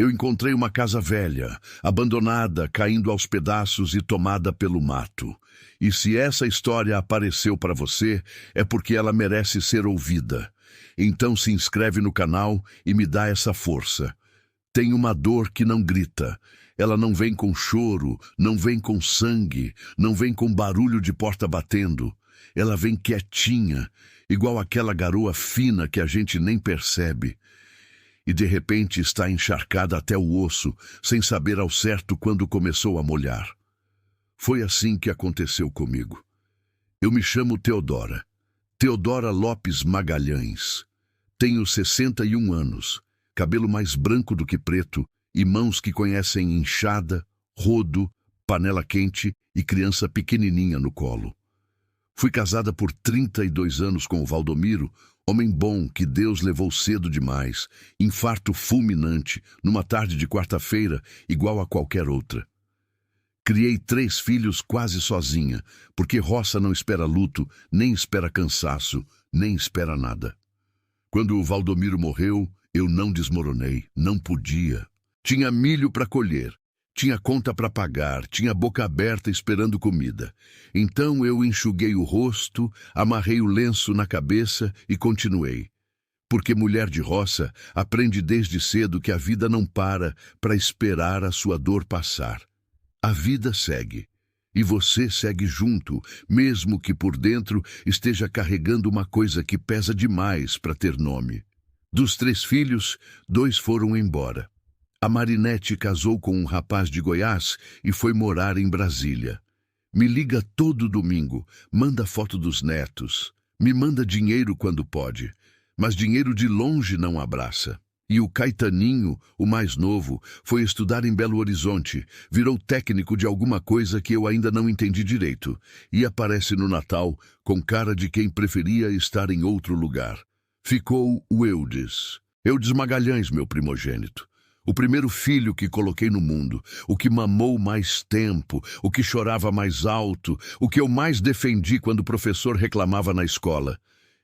Eu encontrei uma casa velha, abandonada, caindo aos pedaços e tomada pelo mato. E se essa história apareceu para você, é porque ela merece ser ouvida. Então se inscreve no canal e me dá essa força. Tem uma dor que não grita. Ela não vem com choro, não vem com sangue, não vem com barulho de porta batendo. Ela vem quietinha, igual aquela garoa fina que a gente nem percebe. E de repente está encharcada até o osso, sem saber ao certo quando começou a molhar. Foi assim que aconteceu comigo. Eu me chamo Teodora. Teodora Lopes Magalhães. Tenho 61 anos, cabelo mais branco do que preto e mãos que conhecem inchada, rodo, panela quente e criança pequenininha no colo. Fui casada por 32 anos com o Valdomiro, homem bom que Deus levou cedo demais, infarto fulminante, numa tarde de quarta-feira, igual a qualquer outra. Criei 3 filhos quase sozinha, porque roça não espera luto, nem espera cansaço, nem espera nada. Quando o Valdomiro morreu, eu não desmoronei, não podia. Tinha milho para colher, tinha conta para pagar, tinha boca aberta esperando comida. Então eu enxuguei o rosto, amarrei o lenço na cabeça e continuei. Porque mulher de roça aprende desde cedo que a vida não para esperar a sua dor passar. A vida segue. E você segue junto, mesmo que por dentro esteja carregando uma coisa que pesa demais para ter nome. Dos 3 filhos, 2 foram embora. A Marinete casou com um rapaz de Goiás e foi morar em Brasília. Me liga todo domingo, manda foto dos netos, me manda dinheiro quando pode, mas dinheiro de longe não abraça. E o Caetaninho, o mais novo, foi estudar em Belo Horizonte, virou técnico de alguma coisa que eu ainda não entendi direito, e aparece no Natal com cara de quem preferia estar em outro lugar. Ficou o Eudes. Eudes Magalhães, meu primogênito. O primeiro filho que coloquei no mundo, o que mamou mais tempo, o que chorava mais alto, o que eu mais defendi quando o professor reclamava na escola.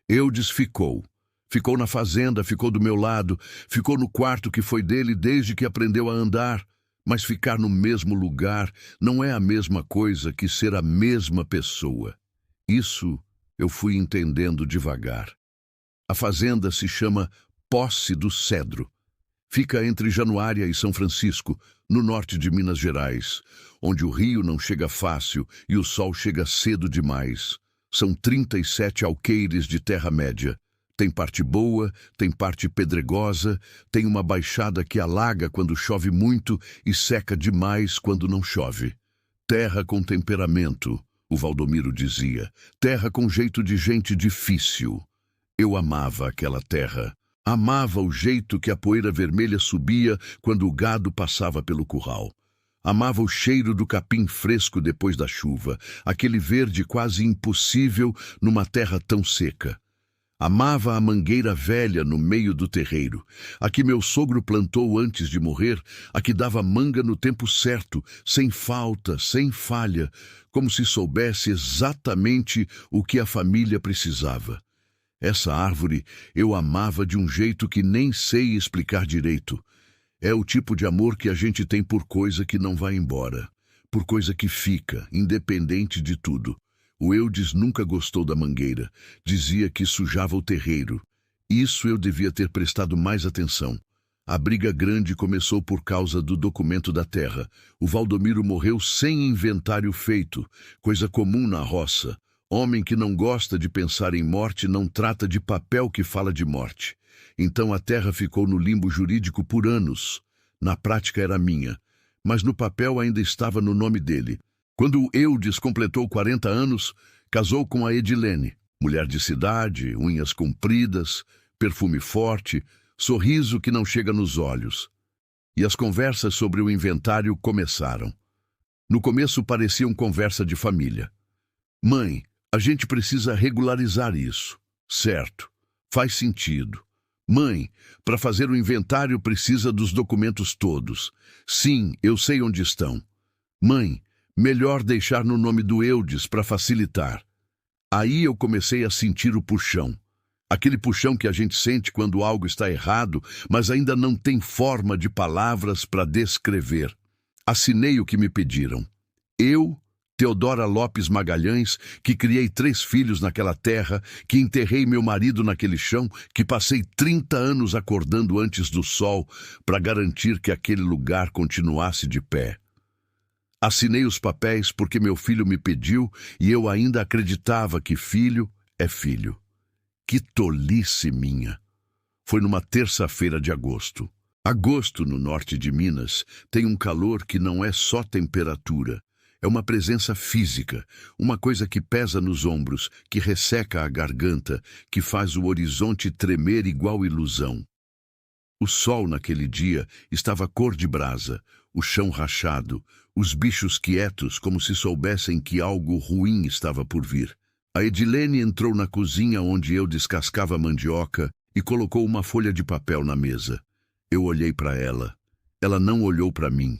Eudes ficou. Ficou na fazenda, ficou do meu lado, ficou no quarto que foi dele desde que aprendeu a andar. Mas ficar no mesmo lugar não é a mesma coisa que ser a mesma pessoa. Isso eu fui entendendo devagar. A fazenda se chama Posse do Cedro. Fica entre Januária e São Francisco, no norte de Minas Gerais, onde o rio não chega fácil e o sol chega cedo demais. São 37 alqueires de terra-média. Tem parte boa, tem parte pedregosa, tem uma baixada que alaga quando chove muito e seca demais quando não chove. Terra com temperamento, o Valdomiro dizia. Terra com jeito de gente difícil. Eu amava aquela terra. Amava o jeito que a poeira vermelha subia quando o gado passava pelo curral. Amava o cheiro do capim fresco depois da chuva, aquele verde quase impossível numa terra tão seca. Amava a mangueira velha no meio do terreiro, a que meu sogro plantou antes de morrer, a que dava manga no tempo certo, sem falta, sem falha, como se soubesse exatamente o que a família precisava. Essa árvore eu amava de um jeito que nem sei explicar direito. É o tipo de amor que a gente tem por coisa que não vai embora, por coisa que fica, independente de tudo. O Eudes nunca gostou da mangueira, dizia que sujava o terreiro. Isso eu devia ter prestado mais atenção. A briga grande começou por causa do documento da terra. O Valdomiro morreu sem inventário feito, coisa comum na roça. Homem que não gosta de pensar em morte não trata de papel que fala de morte. Então a terra ficou no limbo jurídico por anos. Na prática era minha, mas no papel ainda estava no nome dele. Quando o Eudes completou 40 anos, casou com a Edilene, mulher de cidade, unhas compridas, perfume forte, sorriso que não chega nos olhos. E as conversas sobre o inventário começaram. No começo pareciam conversa de família. Mãe, a gente precisa regularizar isso. Certo, faz sentido. Mãe, para fazer o inventário precisa dos documentos todos. Sim, eu sei onde estão. Mãe, melhor deixar no nome do Eudes para facilitar. Aí eu comecei a sentir o puxão. Aquele puxão que a gente sente quando algo está errado, mas ainda não tem forma de palavras para descrever. Assinei o que me pediram. Eu, Teodora Lopes Magalhães, que criei 3 filhos naquela terra, que enterrei meu marido naquele chão, que passei 30 anos acordando antes do sol para garantir que aquele lugar continuasse de pé. Assinei os papéis porque meu filho me pediu e eu ainda acreditava que filho é filho. Que tolice minha! Foi numa terça-feira de agosto. Agosto, no norte de Minas, tem um calor que não é só temperatura. É uma presença física, uma coisa que pesa nos ombros, que resseca a garganta, que faz o horizonte tremer igual ilusão. O sol naquele dia estava cor de brasa, o chão rachado, os bichos quietos como se soubessem que algo ruim estava por vir. A Edilene entrou na cozinha onde eu descascava mandioca e colocou uma folha de papel na mesa. Eu olhei para ela. Ela não olhou para mim.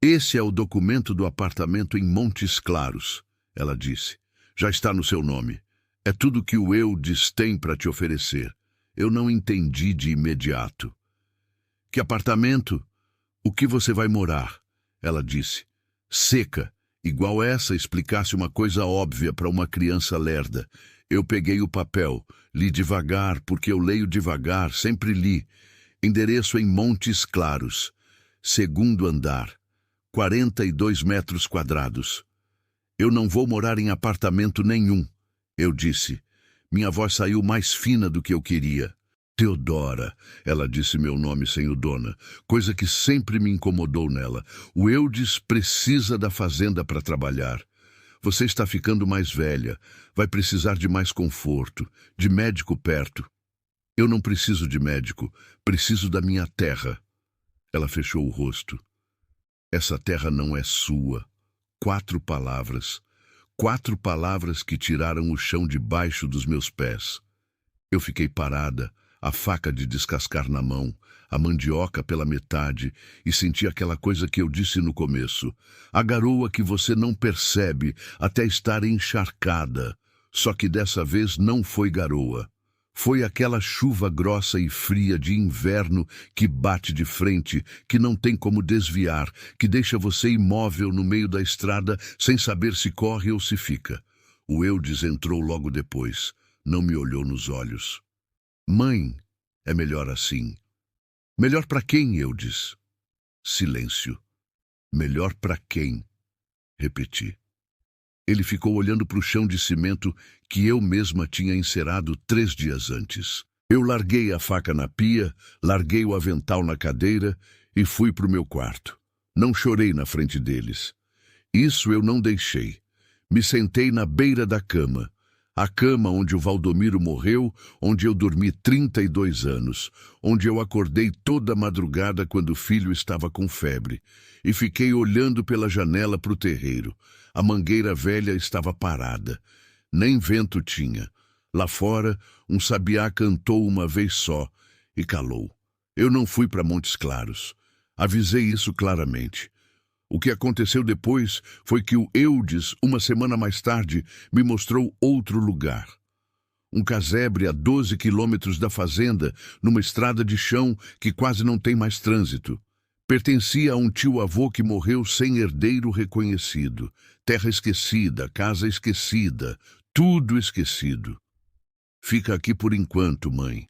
Esse é o documento do apartamento em Montes Claros, ela disse. Já está no seu nome. É tudo que o Eudes tem para te oferecer. Eu não entendi de imediato. Que apartamento? O que você vai morar? Ela disse. Seca, igual essa explicasse uma coisa óbvia para uma criança lerda. Eu peguei o papel, li devagar, porque eu leio devagar, sempre li. Endereço em Montes Claros. 2º andar. 42 metros quadrados. Eu não vou morar em apartamento nenhum, eu disse. Minha voz saiu mais fina do que eu queria. Teodora, ela disse meu nome sem o dona, coisa que sempre me incomodou nela. O Eudes precisa da fazenda para trabalhar. Você está ficando mais velha, vai precisar de mais conforto, de médico perto. Eu não preciso de médico, preciso da minha terra. Ela fechou o rosto. Essa terra não é sua. 4 palavras. 4 palavras que tiraram o chão debaixo dos meus pés. Eu fiquei parada, a faca de descascar na mão, a mandioca pela metade, e senti aquela coisa que eu disse no começo. A garoa que você não percebe até estar encharcada. Só que dessa vez não foi garoa. Foi aquela chuva grossa e fria de inverno que bate de frente, que não tem como desviar, que deixa você imóvel no meio da estrada sem saber se corre ou se fica. O Eudes entrou logo depois. Não me olhou nos olhos. Mãe, é melhor assim. Melhor para quem, Eudes? Silêncio. Melhor para quem? Repeti. Ele ficou olhando para o chão de cimento que eu mesma tinha encerado 3 dias antes. Eu larguei a faca na pia, larguei o avental na cadeira e fui para o meu quarto. Não chorei na frente deles. Isso eu não deixei. Me sentei na beira da cama. A cama onde o Valdomiro morreu, onde eu dormi 32 anos, onde eu acordei toda madrugada quando o filho estava com febre, e fiquei olhando pela janela para o terreiro. A mangueira velha estava parada. Nem vento tinha. Lá fora, um sabiá cantou uma vez só e calou. Eu não fui para Montes Claros. Avisei isso claramente. O que aconteceu depois foi que o Eudes, uma semana mais tarde, me mostrou outro lugar. Um casebre a 12 quilômetros da fazenda, numa estrada de chão que quase não tem mais trânsito. Pertencia a um tio-avô que morreu sem herdeiro reconhecido. Terra esquecida, casa esquecida, tudo esquecido. Fica aqui por enquanto, mãe,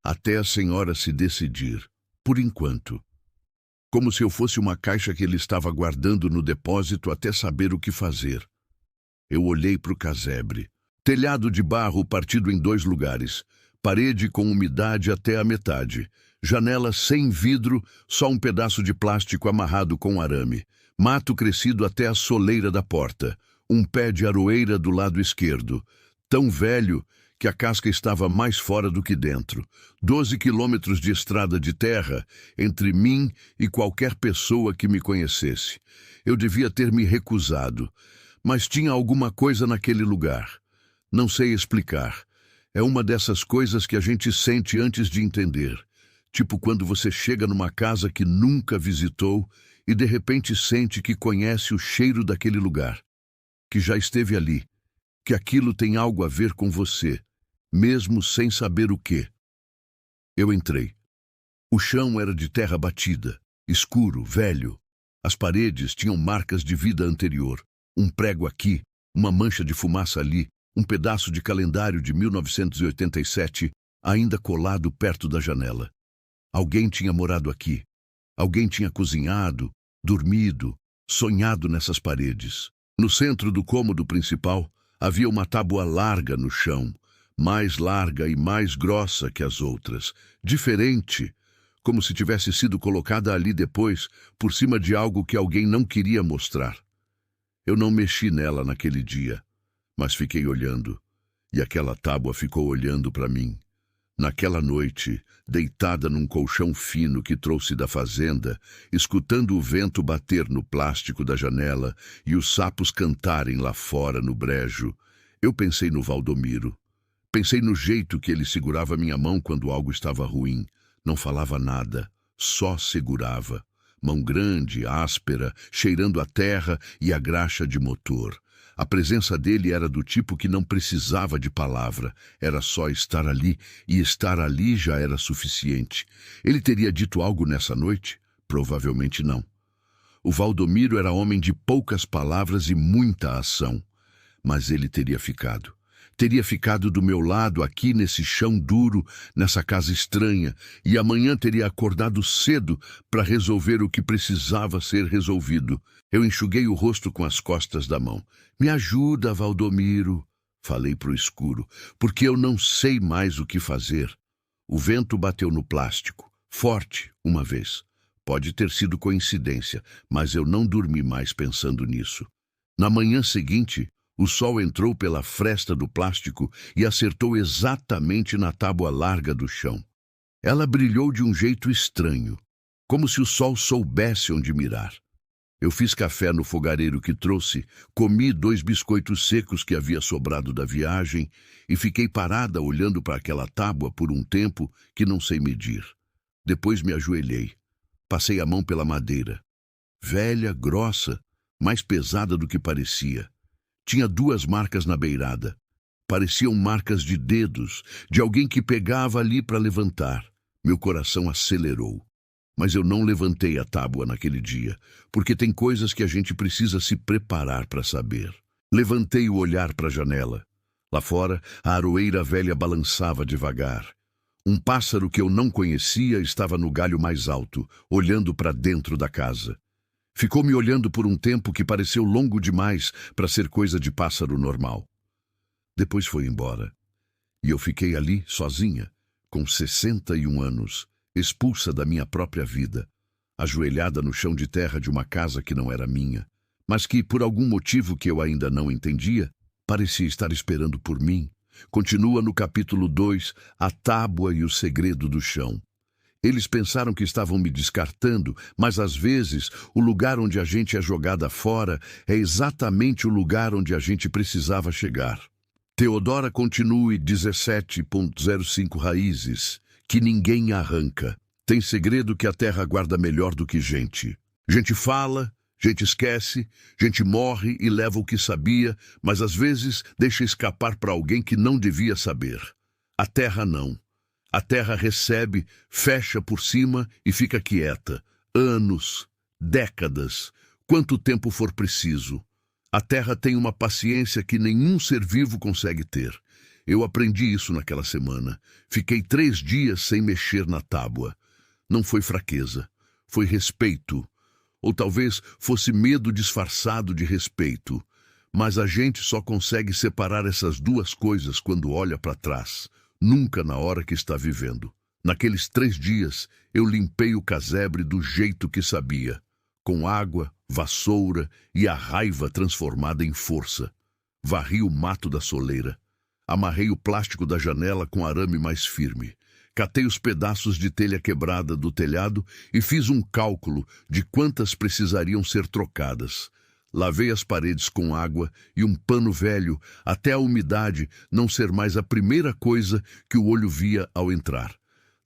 até a senhora se decidir. Por enquanto. Como se eu fosse uma caixa que ele estava guardando no depósito até saber o que fazer. Eu olhei para o casebre. Telhado de barro partido em 2 lugares. Parede com umidade até a metade. Janela sem vidro, só um pedaço de plástico amarrado com arame. Mato crescido até a soleira da porta. Um pé de aroeira do lado esquerdo. Tão velho que a casca estava mais fora do que dentro. 12 quilômetros de estrada de terra entre mim e qualquer pessoa que me conhecesse. Eu devia ter me recusado, mas tinha alguma coisa naquele lugar. Não sei explicar. É uma dessas coisas que a gente sente antes de entender. Tipo quando você chega numa casa que nunca visitou e de repente sente que conhece o cheiro daquele lugar, que já esteve ali, que aquilo tem algo a ver com você, mesmo sem saber o quê. Eu entrei. O chão era de terra batida, escuro, velho. As paredes tinham marcas de vida anterior. Um prego aqui, uma mancha de fumaça ali, um pedaço de calendário de 1987, ainda colado perto da janela. Alguém tinha morado aqui. Alguém tinha cozinhado, dormido, sonhado nessas paredes. No centro do cômodo principal, havia uma tábua larga no chão, mais larga e mais grossa que as outras, diferente, como se tivesse sido colocada ali depois, por cima de algo que alguém não queria mostrar. Eu não mexi nela naquele dia, mas fiquei olhando, e aquela tábua ficou olhando para mim. Naquela noite, deitada num colchão fino que trouxe da fazenda, escutando o vento bater no plástico da janela e os sapos cantarem lá fora no brejo, eu pensei no Valdomiro. Pensei no jeito que ele segurava minha mão quando algo estava ruim. Não falava nada, só segurava. Mão grande, áspera, cheirando a terra e a graxa de motor. A presença dele era do tipo que não precisava de palavra, era só estar ali, e estar ali já era suficiente. Ele teria dito algo nessa noite? Provavelmente não. O Valdomiro era homem de poucas palavras e muita ação, mas ele teria ficado. Teria ficado do meu lado aqui nesse chão duro, nessa casa estranha, e amanhã teria acordado cedo para resolver o que precisava ser resolvido. Eu enxuguei o rosto com as costas da mão. Me ajuda, Valdomiro, falei pro escuro, porque eu não sei mais o que fazer. O vento bateu no plástico, forte, uma vez. Pode ter sido coincidência, mas eu não dormi mais pensando nisso. Na manhã seguinte, o sol entrou pela fresta do plástico e acertou exatamente na tábua larga do chão. Ela brilhou de um jeito estranho, como se o sol soubesse onde mirar. Eu fiz café no fogareiro que trouxe, comi 2 biscoitos secos que havia sobrado da viagem e fiquei parada olhando para aquela tábua por um tempo que não sei medir. Depois me ajoelhei. Passei a mão pela madeira. Velha, grossa, mais pesada do que parecia. Tinha 2 marcas na beirada. Pareciam marcas de dedos, de alguém que pegava ali para levantar. Meu coração acelerou. Mas eu não levantei a tábua naquele dia, porque tem coisas que a gente precisa se preparar para saber. Levantei o olhar para a janela. Lá fora, a aroeira velha balançava devagar. Um pássaro que eu não conhecia estava no galho mais alto, olhando para dentro da casa. Ficou me olhando por um tempo que pareceu longo demais para ser coisa de pássaro normal. Depois foi embora. E eu fiquei ali, sozinha, com 61 anos, expulsa da minha própria vida, ajoelhada no chão de terra de uma casa que não era minha, mas que, por algum motivo que eu ainda não entendia, parecia estar esperando por mim. Continua no capítulo 2, a tábua e o segredo do chão. Eles pensaram que estavam me descartando, mas às vezes o lugar onde a gente é jogada fora é exatamente o lugar onde a gente precisava chegar. Teodora continue 17.05 raízes, que ninguém arranca. Tem segredo que a terra guarda melhor do que gente. Gente fala, gente esquece, gente morre e leva o que sabia, mas às vezes deixa escapar para alguém que não devia saber. A terra não. A terra recebe, fecha por cima e fica quieta. Anos, décadas, quanto tempo for preciso. A terra tem uma paciência que nenhum ser vivo consegue ter. Eu aprendi isso naquela semana. Fiquei 3 dias sem mexer na tábua. Não foi fraqueza, foi respeito. Ou talvez fosse medo disfarçado de respeito. Mas a gente só consegue separar essas 2 coisas quando olha para trás. Nunca na hora que está vivendo. Naqueles 3 dias, eu limpei o casebre do jeito que sabia, com água, vassoura e a raiva transformada em força. Varri o mato da soleira. Amarrei o plástico da janela com arame mais firme. Catei os pedaços de telha quebrada do telhado e fiz um cálculo de quantas precisariam ser trocadas. Lavei as paredes com água e um pano velho, até a umidade não ser mais a primeira coisa que o olho via ao entrar.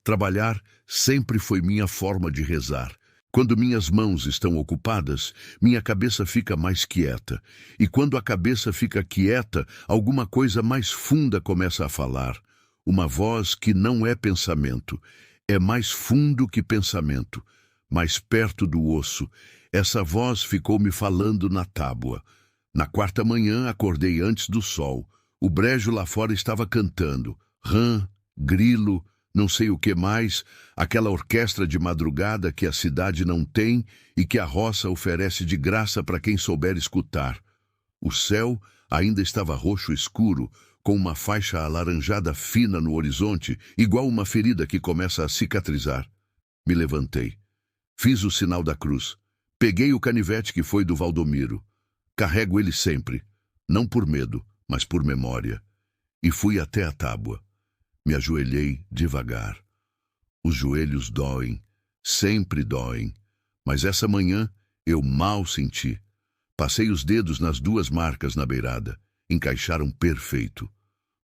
Trabalhar sempre foi minha forma de rezar. Quando minhas mãos estão ocupadas, minha cabeça fica mais quieta. E quando a cabeça fica quieta, alguma coisa mais funda começa a falar. Uma voz que não é pensamento, é mais fundo que pensamento, mais perto do osso. Essa voz ficou me falando na tábua. Na quarta manhã, acordei antes do sol. O brejo lá fora estava cantando. Rã, grilo, não sei o que mais, aquela orquestra de madrugada que a cidade não tem e que a roça oferece de graça para quem souber escutar. O céu ainda estava roxo escuro, com uma faixa alaranjada fina no horizonte, igual uma ferida que começa a cicatrizar. Me levantei. Fiz o sinal da cruz. Peguei o canivete que foi do Valdomiro. Carrego ele sempre, não por medo, mas por memória. E fui até a tábua. Me ajoelhei devagar. Os joelhos doem, sempre doem, mas essa manhã eu mal senti. Passei os dedos nas duas marcas na beirada. Encaixaram perfeito.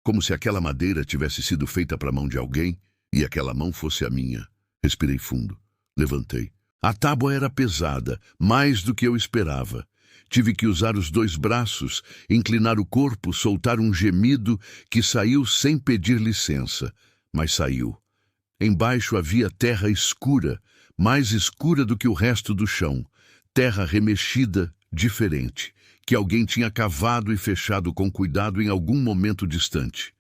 Como se aquela madeira tivesse sido feita para a mão de alguém e aquela mão fosse a minha. Respirei fundo. Levantei. A tábua era pesada, mais do que eu esperava. Tive que usar os dois braços, inclinar o corpo, soltar um gemido que saiu sem pedir licença, mas saiu. Embaixo havia terra escura, mais escura do que o resto do chão. Terra remexida, diferente, que alguém tinha cavado e fechado com cuidado em algum momento distante.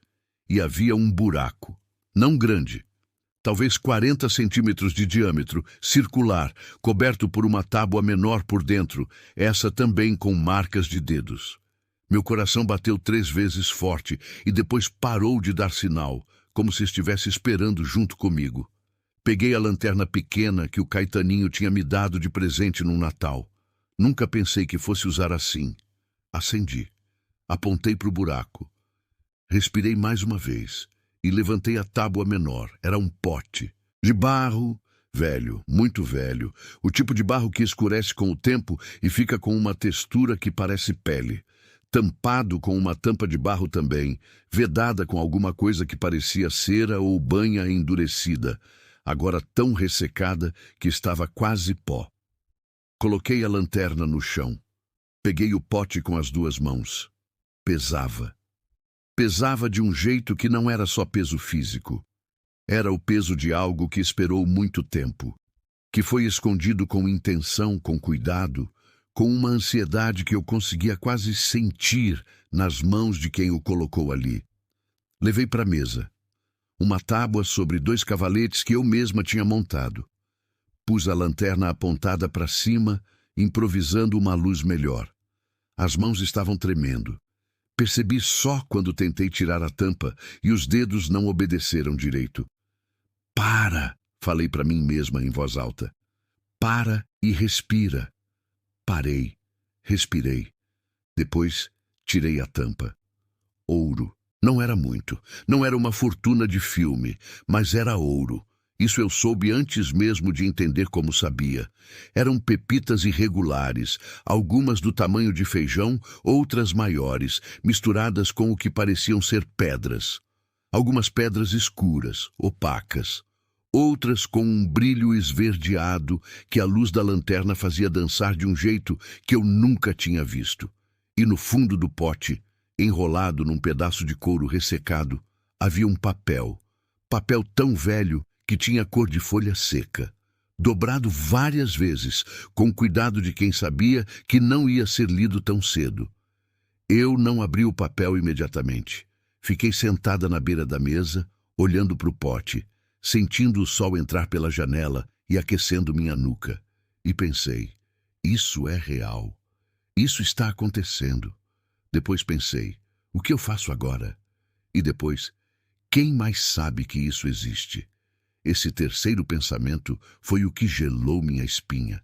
E havia um buraco, não grande, talvez 40 centímetros de diâmetro, circular, coberto por uma tábua menor por dentro, essa também com marcas de dedos. Meu coração bateu 3 vezes forte e depois parou de dar sinal, como se estivesse esperando junto comigo. Peguei a lanterna pequena que o Caetaninho tinha me dado de presente no Natal. Nunca pensei que fosse usar assim. Acendi. Apontei para o buraco. Respirei mais uma vez e levantei a tábua menor. Era um pote. De barro, velho, muito velho. O tipo de barro que escurece com o tempo e fica com uma textura que parece pele. Tampado com uma tampa de barro também, vedada com alguma coisa que parecia cera ou banha endurecida, agora tão ressecada que estava quase pó. Coloquei a lanterna no chão. Peguei o pote com as 2 mãos. Pesava. Pesava de um jeito que não era só peso físico. Era o peso de algo que esperou muito tempo, que foi escondido com intenção, com cuidado, com uma ansiedade que eu conseguia quase sentir nas mãos de quem o colocou ali. Levei para a mesa. Uma tábua sobre 2 cavaletes que eu mesma tinha montado. Pus a lanterna apontada para cima, improvisando uma luz melhor. As mãos estavam tremendo. Percebi só quando tentei tirar a tampa e os dedos não obedeceram direito. Para, falei para mim mesma em voz alta. Para e respira. Parei, respirei. Depois, tirei a tampa. Ouro. Não era muito. Não era uma fortuna de filme, mas era ouro. Isso eu soube antes mesmo de entender como sabia. Eram pepitas irregulares, algumas do tamanho de feijão, outras maiores, misturadas com o que pareciam ser pedras. Algumas pedras escuras, opacas. Outras com um brilho esverdeado que a luz da lanterna fazia dançar de um jeito que eu nunca tinha visto. E no fundo do pote, enrolado num pedaço de couro ressecado, havia um papel. Papel tão velho que tinha cor de folha seca, dobrado várias vezes, com cuidado de quem sabia que não ia ser lido tão cedo. Eu não abri o papel imediatamente. Fiquei sentada na beira da mesa, olhando para o pote, sentindo o sol entrar pela janela e aquecendo minha nuca. E pensei, isso é real. Isso está acontecendo. Depois pensei, o que eu faço agora? E depois, quem mais sabe que isso existe? Esse terceiro pensamento foi o que gelou minha espinha.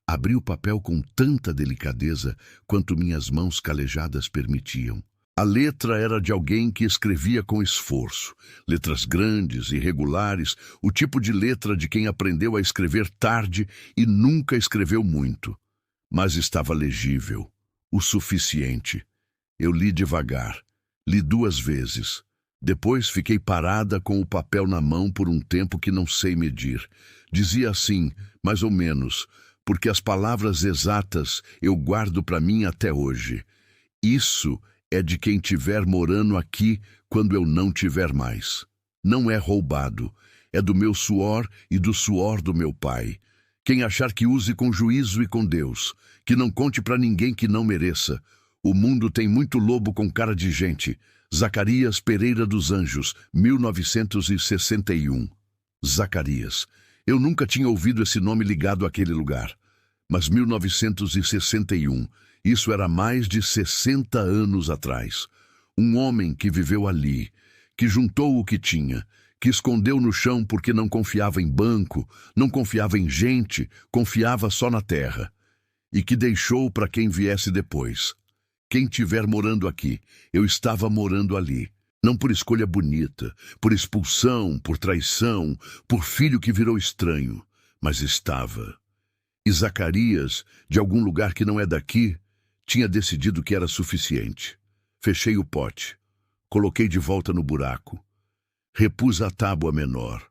Abri o papel com tanta delicadeza quanto minhas mãos calejadas permitiam. A letra era de alguém que escrevia com esforço. Letras grandes, irregulares, o tipo de letra de quem aprendeu a escrever tarde e nunca escreveu muito. Mas estava legível, o suficiente. Eu li devagar, li 2 vezes. Depois fiquei parada com o papel na mão por um tempo que não sei medir. Dizia assim, mais ou menos, porque as palavras exatas eu guardo para mim até hoje. Isso é de quem tiver morando aqui quando eu não tiver mais. Não é roubado. É do meu suor e do suor do meu pai. Quem achar que use com juízo e com Deus, que não conte para ninguém que não mereça. O mundo tem muito lobo com cara de gente. Zacarias Pereira dos Anjos, 1961. Zacarias. Eu nunca tinha ouvido esse nome ligado àquele lugar. Mas 1961, isso era mais de 60 anos atrás. Um homem que viveu ali, que juntou o que tinha, que escondeu no chão porque não confiava em banco, não confiava em gente, confiava só na terra. E que deixou para quem viesse depois. Quem tiver morando aqui, eu estava morando ali. Não por escolha bonita, por expulsão, por traição, por filho que virou estranho, mas estava. E Zacarias, de algum lugar que não é daqui, tinha decidido que era suficiente. Fechei o pote, coloquei de volta no buraco. Repus a tábua menor,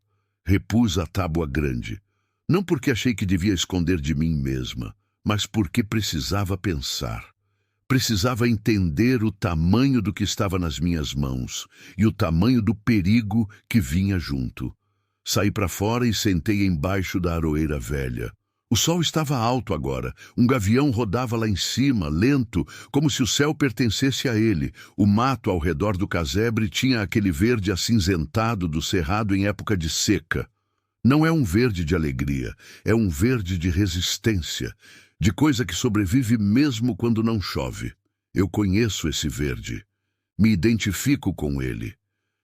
repus a tábua grande. Não porque achei que devia esconder de mim mesma, mas porque precisava pensar. Precisava entender o tamanho do que estava nas minhas mãos e o tamanho do perigo que vinha junto. Saí para fora e sentei embaixo da aroeira velha. O sol estava alto agora. Um gavião rodava lá em cima, lento, como se o céu pertencesse a ele. O mato ao redor do casebre tinha aquele verde acinzentado do cerrado em época de seca. Não é um verde de alegria, é um verde de resistência, de coisa que sobrevive mesmo quando não chove. Eu conheço esse verde. Me identifico com ele.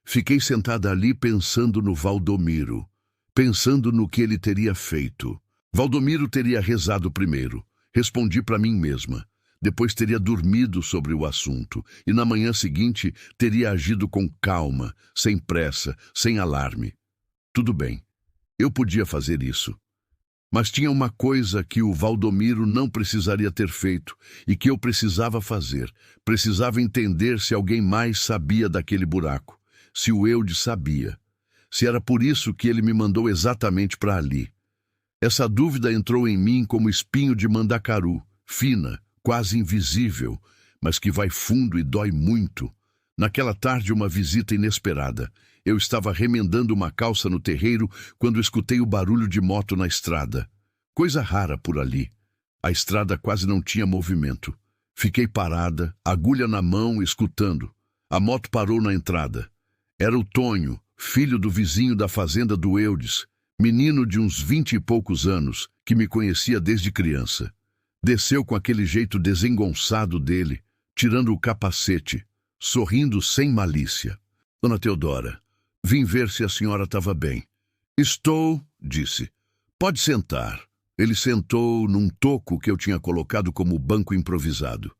Fiquei sentada ali pensando no Valdomiro, pensando no que ele teria feito. Valdomiro teria rezado primeiro. Respondi para mim mesma. Depois teria dormido sobre o assunto e na manhã seguinte teria agido com calma, sem pressa, sem alarme. Tudo bem. Eu podia fazer isso. Mas tinha uma coisa que o Valdomiro não precisaria ter feito e que eu precisava fazer. Precisava entender se alguém mais sabia daquele buraco, se o Eudes sabia, se era por isso que ele me mandou exatamente para ali. Essa dúvida entrou em mim como espinho de mandacaru, fina, quase invisível, mas que vai fundo e dói muito. Naquela tarde, uma visita inesperada. Eu estava remendando uma calça no terreiro quando escutei o barulho de moto na estrada. Coisa rara por ali. A estrada quase não tinha movimento. Fiquei parada, agulha na mão, escutando. A moto parou na entrada. Era o Tonho, filho do vizinho da fazenda do Eudes, menino de uns 20 e poucos anos, que me conhecia desde criança. Desceu com aquele jeito desengonçado dele, tirando o capacete, sorrindo sem malícia. Dona Teodora, vim ver se a senhora estava bem. Estou, disse. Pode sentar. Ele sentou num toco que eu tinha colocado como banco improvisado.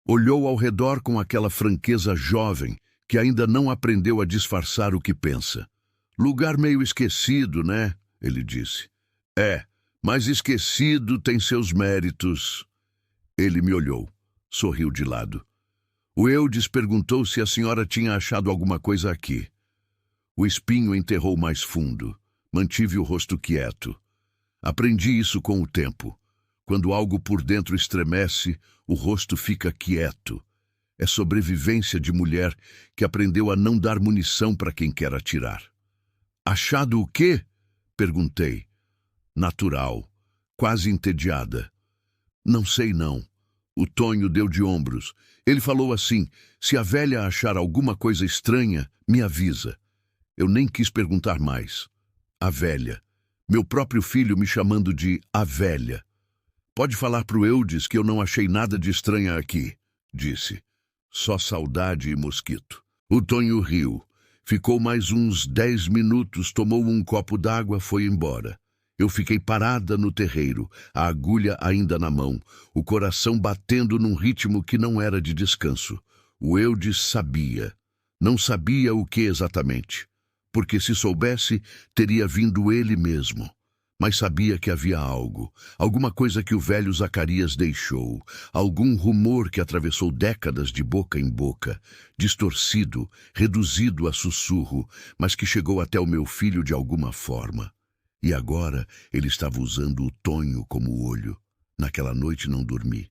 Olhou ao redor com aquela franqueza jovem que ainda não aprendeu a disfarçar o que pensa. Lugar meio esquecido, né? Ele disse. É, mas esquecido tem seus méritos. Ele me olhou, sorriu de lado. O Eudes perguntou se a senhora tinha achado alguma coisa aqui. O espinho enterrou mais fundo. Mantive o rosto quieto. Aprendi isso com o tempo. Quando algo por dentro estremece, o rosto fica quieto. É sobrevivência de mulher que aprendeu a não dar munição para quem quer atirar. Achado o quê? Perguntei. Natural, quase entediada. Não sei não. O Tonho deu de ombros. Ele falou assim, se a velha achar alguma coisa estranha, me avisa. Eu nem quis perguntar mais. A velha. Meu próprio filho me chamando de a velha. Pode falar pro Eudes que eu não achei nada de estranha aqui, disse. Só saudade e mosquito. O Tonho riu. Ficou mais uns 10 minutos, tomou um copo d'água, foi embora. Eu fiquei parada no terreiro, a agulha ainda na mão, o coração batendo num ritmo que não era de descanso. O Eudes sabia. Não sabia o que exatamente, porque se soubesse, teria vindo ele mesmo. Mas sabia que havia algo, alguma coisa que o velho Zacarias deixou, algum rumor que atravessou décadas de boca em boca, distorcido, reduzido a sussurro, mas que chegou até o meu filho de alguma forma. E agora ele estava usando o Tonho como olho. Naquela noite não dormi.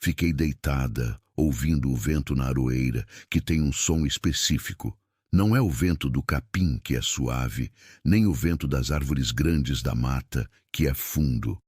Fiquei deitada, ouvindo o vento na aroeira, que tem um som específico. Não é o vento do capim que é suave, nem o vento das árvores grandes da mata, que é fundo.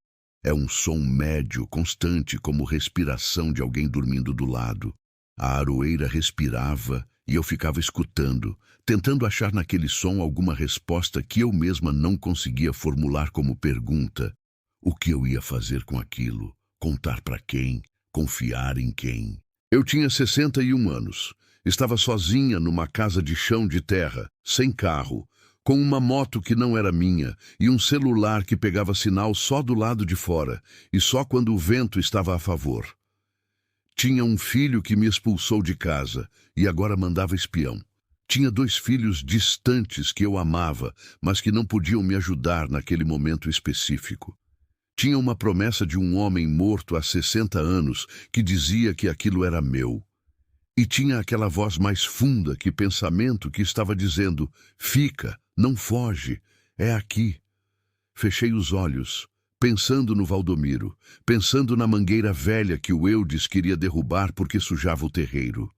É um som médio, constante, como respiração de alguém dormindo do lado. A aroeira respirava e eu ficava escutando, tentando achar naquele som alguma resposta que eu mesma não conseguia formular como pergunta. O que eu ia fazer com aquilo? Contar para quem? Confiar em quem? Eu tinha 61 anos. Estava sozinha numa casa de chão de terra, sem carro, com uma moto que não era minha e um celular que pegava sinal só do lado de fora e só quando o vento estava a favor. Tinha um filho que me expulsou de casa e agora mandava espião. Tinha 2 filhos distantes que eu amava, mas que não podiam me ajudar naquele momento específico. Tinha uma promessa de um homem morto há 60 anos que dizia que aquilo era meu. E tinha aquela voz mais funda que pensamento que estava dizendo: fica, não foge, é aqui. Fechei os olhos, pensando no Valdomiro, pensando na mangueira velha que o Eudes queria derrubar porque sujava o terreiro.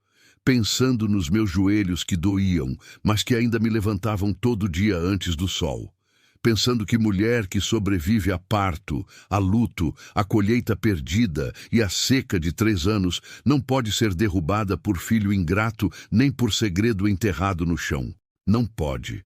Pensando nos meus joelhos que doíam, mas que ainda me levantavam todo dia antes do sol. Pensando que mulher que sobrevive a parto, a luto, a colheita perdida e a seca de 3 anos não pode ser derrubada por filho ingrato nem por segredo enterrado no chão. Não pode.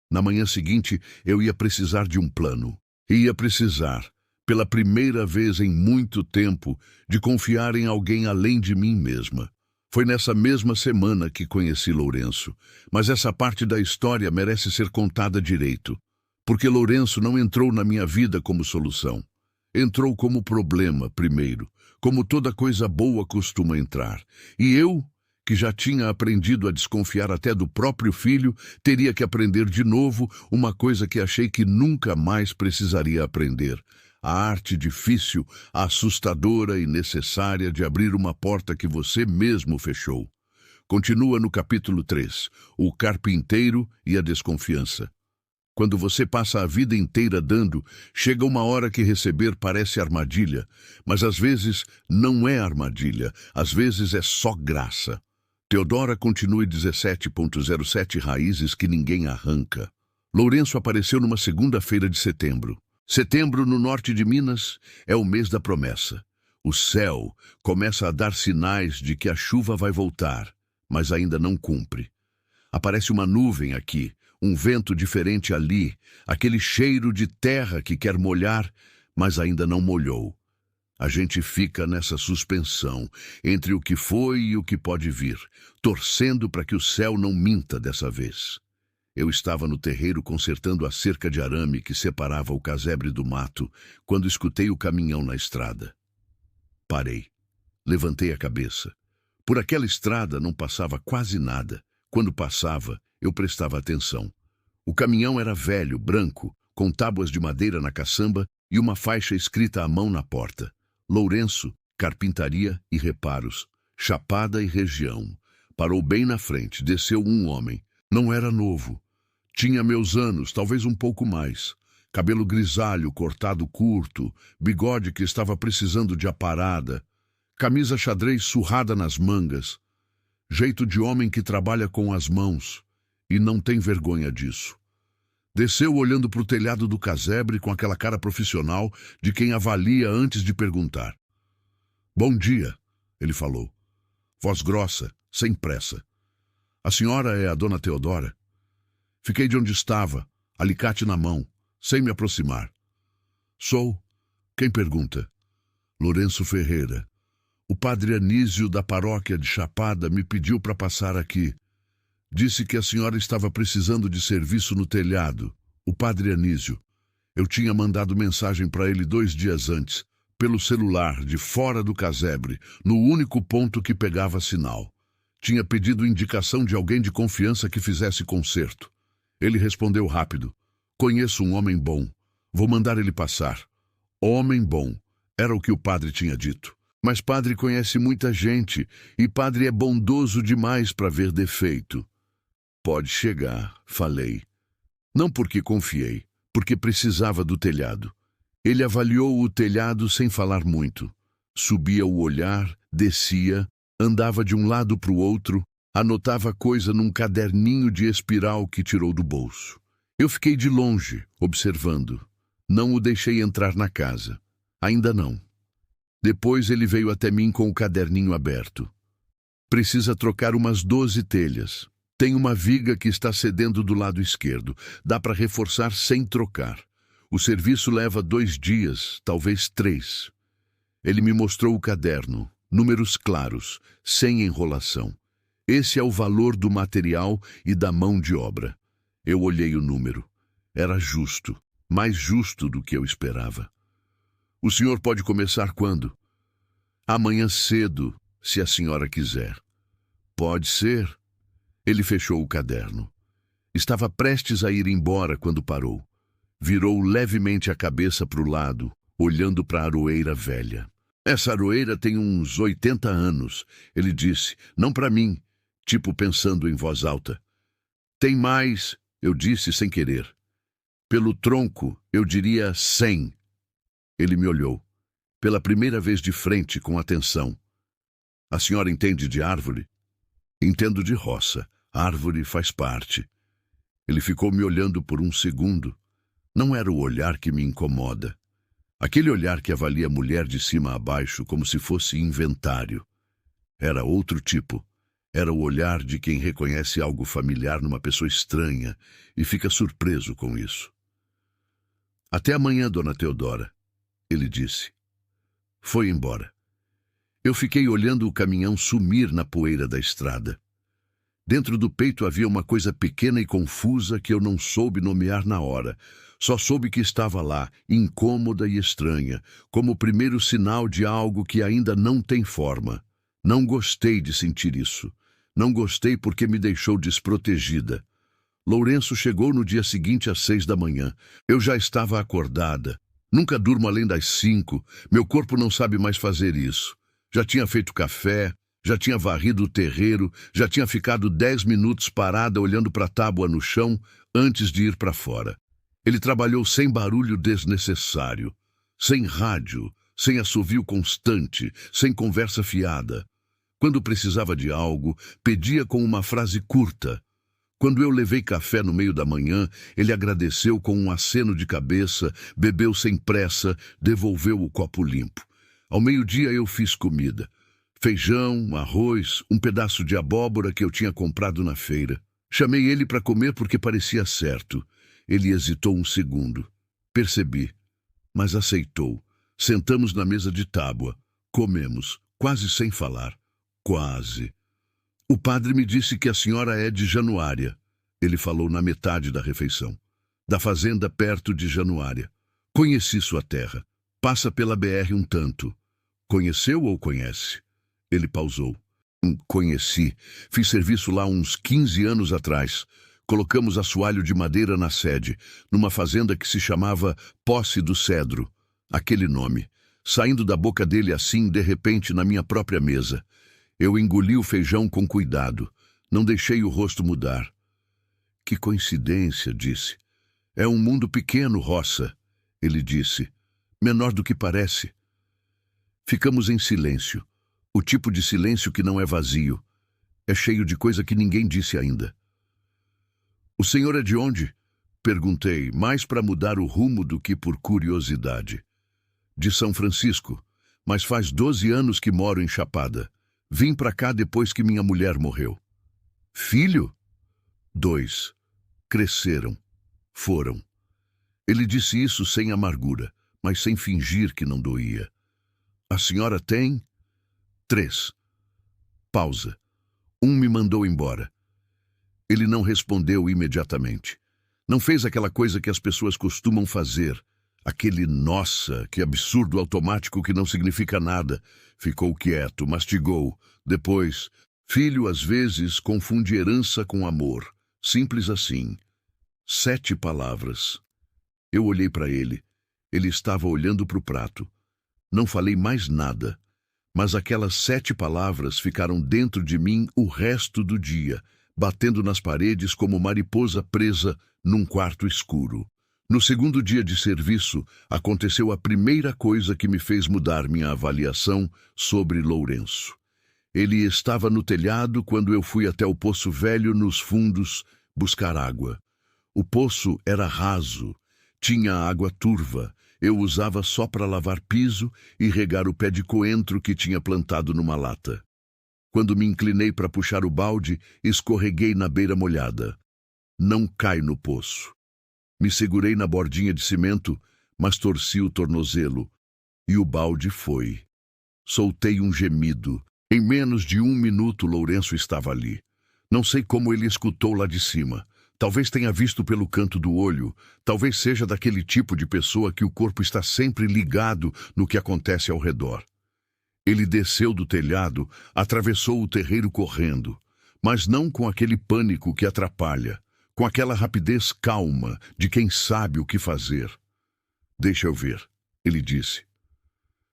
Na manhã seguinte, eu ia precisar de um plano. Ia precisar, pela primeira vez em muito tempo, de confiar em alguém além de mim mesma. Foi nessa mesma semana que conheci Lourenço, mas essa parte da história merece ser contada direito. Porque Lourenço não entrou na minha vida como solução. Entrou como problema primeiro, como toda coisa boa costuma entrar. E eu, que já tinha aprendido a desconfiar até do próprio filho, teria que aprender de novo uma coisa que achei que nunca mais precisaria aprender. A arte difícil, assustadora e necessária de abrir uma porta que você mesmo fechou. Continua no capítulo 3, o carpinteiro e a desconfiança. Quando você passa a vida inteira dando, chega uma hora que receber parece armadilha, mas às vezes não é armadilha, às vezes é só graça. Teodora continue 17.07 raízes que ninguém arranca. Lourenço apareceu numa segunda-feira de setembro. Setembro, no norte de Minas, é o mês da promessa. O céu começa a dar sinais de que a chuva vai voltar, mas ainda não cumpre. Aparece uma nuvem aqui, um vento diferente ali, aquele cheiro de terra que quer molhar, mas ainda não molhou. A gente fica nessa suspensão entre o que foi e o que pode vir, torcendo para que o céu não minta dessa vez. Eu estava no terreiro consertando a cerca de arame que separava o casebre do mato, quando escutei o caminhão na estrada. Parei. Levantei a cabeça. Por aquela estrada não passava quase nada. Quando passava, eu prestava atenção. O caminhão era velho, branco, com tábuas de madeira na caçamba e uma faixa escrita à mão na porta. Lourenço, carpintaria e reparos, Chapada e região. Parou bem na frente, desceu um homem. Não era novo. Tinha meus anos, talvez um pouco mais. Cabelo grisalho, cortado curto, bigode que estava precisando de aparada, camisa xadrez surrada nas mangas. Jeito de homem que trabalha com as mãos. E não tem vergonha disso. Desceu olhando para o telhado do casebre com aquela cara profissional de quem avalia antes de perguntar. Bom dia, ele falou. Voz grossa, sem pressa. A senhora é a dona Teodora? Fiquei de onde estava, alicate na mão, sem me aproximar. Sou. Quem pergunta? Lourenço Ferreira. O padre Anísio da paróquia de Chapada me pediu para passar aqui. Disse que a senhora estava precisando de serviço no telhado. O padre Anísio. Eu tinha mandado mensagem para ele 2 dias antes, pelo celular, de fora do casebre, no único ponto que pegava sinal. Tinha pedido indicação de alguém de confiança que fizesse conserto. Ele respondeu rápido. Conheço um homem bom. Vou mandar ele passar. Homem bom. Era o que o padre tinha dito. Mas padre conhece muita gente, e padre é bondoso demais para ver defeito. Pode chegar, falei. Não porque confiei, porque precisava do telhado. Ele avaliou o telhado sem falar muito. Subia o olhar, descia, andava de um lado para o outro, Anotava coisa num caderninho de espiral que tirou do bolso. Eu fiquei de longe, observando. Não o deixei entrar na casa. Ainda não. Depois ele veio até mim com o caderninho aberto. Precisa trocar umas 12 telhas. Tem uma viga que está cedendo do lado esquerdo. Dá para reforçar sem trocar. O serviço leva 2 dias, talvez 3. Ele me mostrou o caderno, números claros, sem enrolação. Esse é o valor do material e da mão de obra. Eu olhei o número. Era justo, mais justo do que eu esperava. O senhor pode começar quando? Amanhã cedo, se a senhora quiser. Pode ser. Ele fechou o caderno. Estava prestes a ir embora quando parou. Virou levemente a cabeça para o lado, olhando para a aroeira velha. Essa aroeira tem uns 80 anos, ele disse, não para mim, tipo pensando em voz alta. Tem mais, eu disse sem querer. Pelo tronco, eu diria 100. Ele me olhou, pela primeira vez de frente, com atenção. A senhora entende de árvore? Entendo de roça. Árvore faz parte. Ele ficou me olhando por um segundo. Não era o olhar que me incomoda. Aquele olhar que avalia a mulher de cima a baixo como se fosse inventário. Era outro tipo. Era o olhar de quem reconhece algo familiar numa pessoa estranha e fica surpreso com isso. Até amanhã, dona Teodora, ele disse. Foi embora. Eu fiquei olhando o caminhão sumir na poeira da estrada. Dentro do peito havia uma coisa pequena e confusa que eu não soube nomear na hora. Só soube que estava lá, incômoda e estranha, como o primeiro sinal de algo que ainda não tem forma. Não gostei de sentir isso. Não gostei porque me deixou desprotegida. Lourenço chegou no dia seguinte às 6 da manhã. Eu já estava acordada. Nunca durmo além das 5. Meu corpo não sabe mais fazer isso. Já tinha feito café, já tinha varrido o terreiro, já tinha ficado 10 minutos parada olhando para a tábua no chão antes de ir para fora. Ele trabalhou sem barulho desnecessário, sem rádio, sem assovio constante, sem conversa fiada. Quando precisava de algo, pedia com uma frase curta. Quando eu levei café no meio da manhã, ele agradeceu com um aceno de cabeça, bebeu sem pressa, devolveu o copo limpo. Ao meio-dia eu fiz comida. Feijão, arroz, um pedaço de abóbora que eu tinha comprado na feira. Chamei ele para comer porque parecia certo. Ele hesitou um segundo. Percebi, mas aceitou. Sentamos na mesa de tábua. Comemos, quase sem falar. Quase. O padre me disse que a senhora é de Januária. Ele falou na metade da refeição. Da fazenda perto de Januária. Conheci sua terra. Passa pela BR um tanto. Conheceu ou conhece? Ele pausou. Conheci. Fiz serviço lá uns 15 anos atrás. Colocamos assoalho de madeira na sede, numa fazenda que se chamava Posse do Cedro. Aquele nome. Saindo da boca dele assim, de repente, na minha própria mesa. Eu engoli o feijão com cuidado. Não deixei o rosto mudar. Que coincidência, disse. É um mundo pequeno, roça. Ele disse. Menor do que parece. Ficamos em silêncio. O tipo de silêncio que não é vazio. É cheio de coisa que ninguém disse ainda. O senhor é de onde? Perguntei, mais para mudar o rumo do que por curiosidade. De São Francisco, mas faz 12 anos que moro em Chapada. Vim para cá depois que minha mulher morreu. Filho? 2. Cresceram. Foram. Ele disse isso sem amargura, mas sem fingir que não doía. A senhora tem? 3. Pausa. Um me mandou embora. Ele não respondeu imediatamente. Não fez aquela coisa que as pessoas costumam fazer. Aquele nossa, que absurdo automático que não significa nada. Ficou quieto, mastigou. Depois, filho às vezes confunde herança com amor. Simples assim. 7 palavras. Eu olhei para ele. Ele estava olhando para o prato. Não falei mais nada. Mas aquelas 7 palavras ficaram dentro de mim o resto do dia, batendo nas paredes como mariposa presa num quarto escuro. No segundo dia de serviço, aconteceu a primeira coisa que me fez mudar minha avaliação sobre Lourenço. Ele estava no telhado quando eu fui até o poço velho nos fundos buscar água. O poço era raso, tinha água turva. Eu usava só para lavar piso e regar o pé de coentro que tinha plantado numa lata. Quando me inclinei para puxar o balde, escorreguei na beira molhada. Não cai no poço. Me segurei na bordinha de cimento, mas torci o tornozelo. E o balde foi. Soltei um gemido. Em menos de 1 minuto, Lourenço estava ali. Não sei como ele escutou lá de cima. Talvez tenha visto pelo canto do olho. Talvez seja daquele tipo de pessoa que o corpo está sempre ligado no que acontece ao redor. Ele desceu do telhado, atravessou o terreiro correndo, mas não com aquele pânico que atrapalha, com aquela rapidez calma de quem sabe o que fazer. Deixa eu ver, ele disse.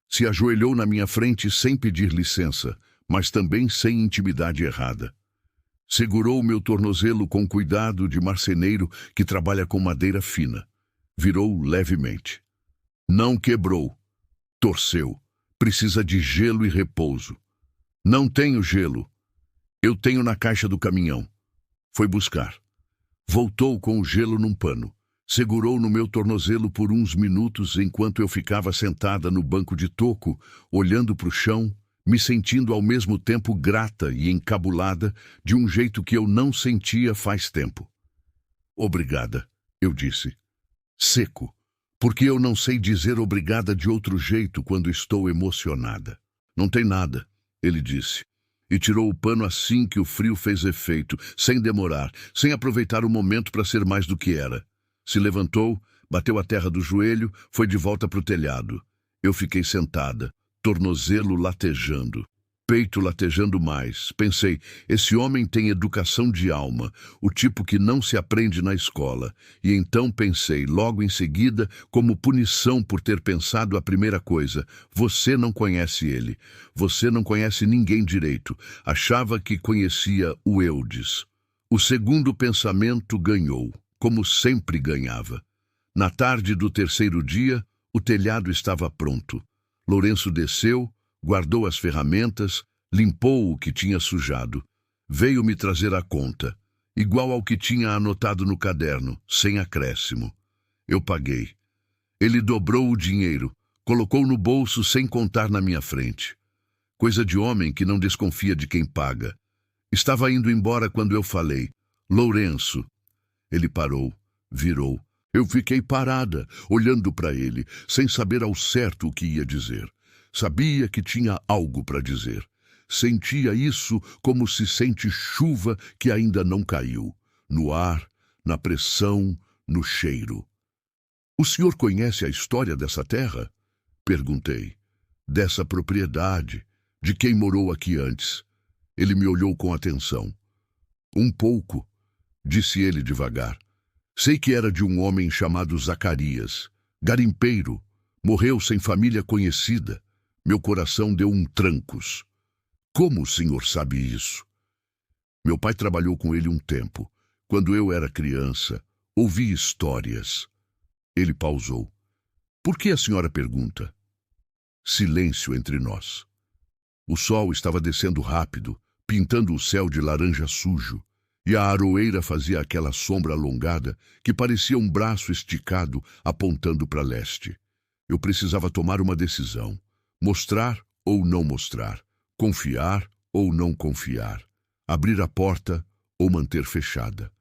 Se ajoelhou na minha frente sem pedir licença, mas também sem intimidade errada. Segurou o meu tornozelo com cuidado de marceneiro que trabalha com madeira fina. Virou levemente. Não quebrou. Torceu. Precisa de gelo e repouso. Não tenho gelo. Eu tenho na caixa do caminhão. Foi buscar. Voltou com o gelo num pano. Segurou no meu tornozelo por uns minutos enquanto eu ficava sentada no banco de toco, olhando para o chão, me sentindo ao mesmo tempo grata e encabulada de um jeito que eu não sentia faz tempo. Obrigada, eu disse. Seco, porque eu não sei dizer obrigada de outro jeito quando estou emocionada. Não tem nada, ele disse. E tirou o pano assim que o frio fez efeito, sem demorar, sem aproveitar o momento para ser mais do que era. Se levantou, bateu a terra do joelho, foi de volta para o telhado. Eu fiquei sentada, tornozelo latejando, peito latejando mais. Pensei, esse homem tem educação de alma, o tipo que não se aprende na escola. E então pensei, logo em seguida, como punição por ter pensado a primeira coisa, você não conhece ele, você não conhece ninguém direito. Achava que conhecia o Eudes. O segundo pensamento ganhou, como sempre ganhava. Na tarde do terceiro dia, o telhado estava pronto. Lourenço desceu, guardou as ferramentas, limpou o que tinha sujado. Veio me trazer a conta, igual ao que tinha anotado no caderno, sem acréscimo. Eu paguei. Ele dobrou o dinheiro, colocou no bolso sem contar na minha frente. Coisa de homem que não desconfia de quem paga. Estava indo embora quando eu falei, Lourenço. Ele parou, virou. Eu fiquei parada, olhando para ele, sem saber ao certo o que ia dizer. Sabia que tinha algo para dizer. Sentia isso como se sente chuva que ainda não caiu. No ar, na pressão, no cheiro. O senhor conhece a história dessa terra? Perguntei. Dessa propriedade, de quem morou aqui antes. Ele me olhou com atenção. Um pouco, disse ele devagar. Sei que era de um homem chamado Zacarias, garimpeiro, morreu sem família conhecida. Meu coração deu um trancos. Como o senhor sabe isso? Meu pai trabalhou com ele um tempo. Quando eu era criança, ouvi histórias. Ele pausou. Por que a senhora pergunta? Silêncio entre nós. O sol estava descendo rápido, pintando o céu de laranja sujo. E a aroeira fazia aquela sombra alongada que parecia um braço esticado apontando para leste. Eu precisava tomar uma decisão. Mostrar ou não mostrar. Confiar ou não confiar. Abrir a porta ou manter fechada.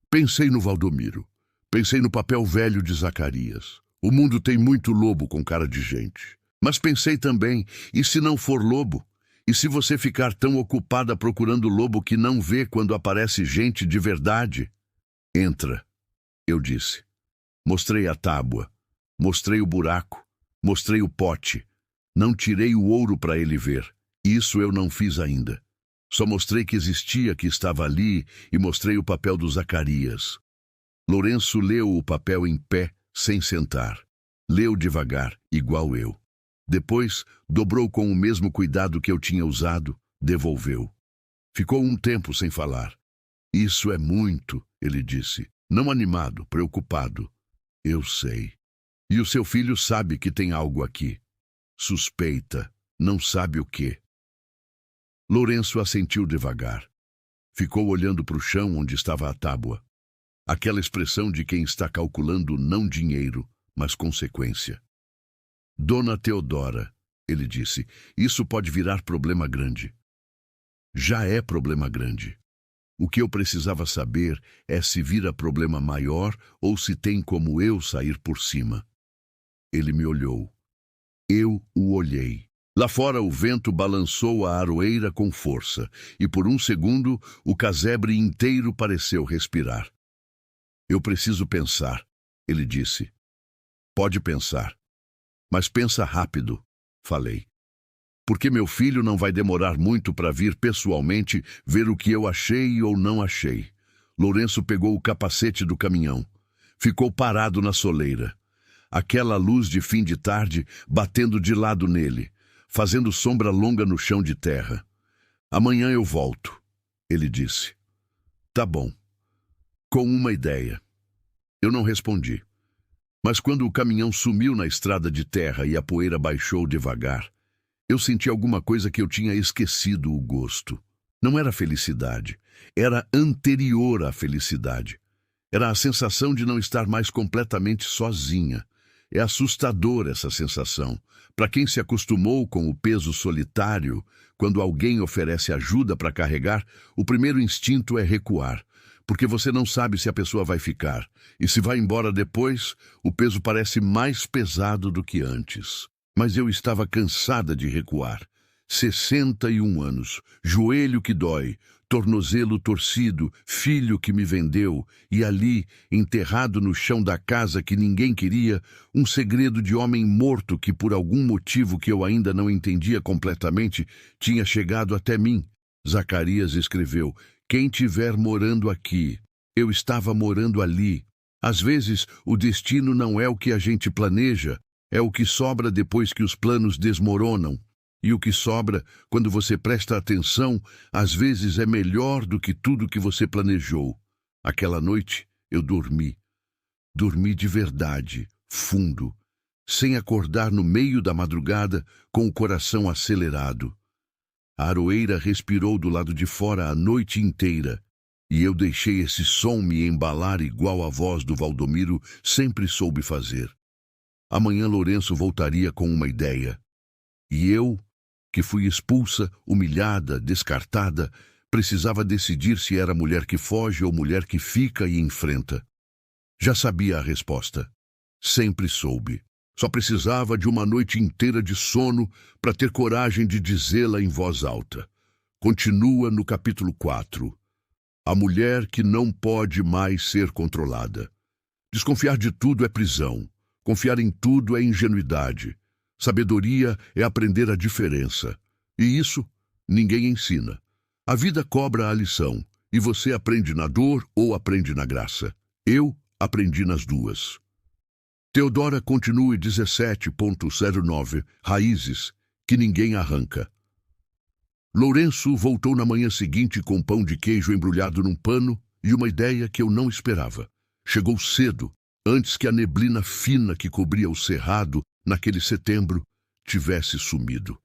Pensei no Valdomiro. Pensei no papel velho de Zacarias. O mundo tem muito lobo com cara de gente. Mas pensei também, e se não for lobo? E se você ficar tão ocupada procurando lobo que não vê quando aparece gente de verdade? Entra, eu disse. Mostrei a tábua, mostrei o buraco, mostrei o pote. Não tirei o ouro para ele ver. Isso eu não fiz ainda. Só mostrei que existia, que estava ali, e mostrei o papel do Zacarias. Lourenço leu o papel em pé, sem sentar. Leu devagar, igual eu. Depois, dobrou com o mesmo cuidado que eu tinha usado, devolveu. Ficou um tempo sem falar. Isso é muito, ele disse. Não animado, preocupado. Eu sei. E o seu filho sabe que tem algo aqui. Suspeita, não sabe o quê. Lourenço assentiu devagar. Ficou olhando para o chão onde estava a tábua. Aquela expressão de quem está calculando não dinheiro, mas consequência. Dona Teodora, ele disse, isso pode virar problema grande. Já é problema grande. O que eu precisava saber é se vira problema maior ou se tem como eu sair por cima. Ele me olhou. Eu o olhei. Lá fora o vento balançou a aroeira com força, e por um segundo o casebre inteiro pareceu respirar. Eu preciso pensar, ele disse. Pode pensar. Mas pensa rápido, falei. Porque meu filho não vai demorar muito para vir pessoalmente ver o que eu achei ou não achei. Lourenço pegou o capacete do caminhão. Ficou parado na soleira. Aquela luz de fim de tarde batendo de lado nele, fazendo sombra longa no chão de terra. Amanhã eu volto, ele disse. Tá bom. Com uma ideia. Eu não respondi. Mas quando o caminhão sumiu na estrada de terra e a poeira baixou devagar, eu senti alguma coisa que eu tinha esquecido o gosto. Não era felicidade, era anterior à felicidade. Era a sensação de não estar mais completamente sozinha. É assustadora essa sensação. Para quem se acostumou com o peso solitário, quando alguém oferece ajuda para carregar, o primeiro instinto é recuar, porque você não sabe se a pessoa vai ficar. E se vai embora depois, o peso parece mais pesado do que antes. Mas eu estava cansada de recuar. 61 anos, joelho que dói, tornozelo torcido, filho que me vendeu, e ali, enterrado no chão da casa que ninguém queria, um segredo de homem morto que, por algum motivo que eu ainda não entendia completamente, tinha chegado até mim. Zacarias escreveu, quem tiver morando aqui, eu estava morando ali. Às vezes, o destino não é o que a gente planeja, é o que sobra depois que os planos desmoronam. E o que sobra, quando você presta atenção, às vezes é melhor do que tudo que você planejou. Aquela noite, eu dormi. Dormi de verdade, fundo, sem acordar no meio da madrugada, com o coração acelerado. A aroeira respirou do lado de fora a noite inteira, e eu deixei esse som me embalar igual a voz do Valdomiro sempre soube fazer. Amanhã Lourenço voltaria com uma ideia. E eu, que fui expulsa, humilhada, descartada, precisava decidir se era mulher que foge ou mulher que fica e enfrenta. Já sabia a resposta. Sempre soube. Só precisava de uma noite inteira de sono para ter coragem de dizê-la em voz alta. Continua no capítulo 4. A mulher que não pode mais ser controlada. Desconfiar de tudo é prisão. Confiar em tudo é ingenuidade. Sabedoria é aprender a diferença. E isso ninguém ensina. A vida cobra a lição, e você aprende na dor ou aprende na graça. Eu aprendi nas duas. Teodora continue 17.09, raízes que ninguém arranca. Lourenço voltou na manhã seguinte com pão de queijo embrulhado num pano e uma ideia que eu não esperava. Chegou cedo, antes que a neblina fina que cobria o cerrado naquele setembro tivesse sumido.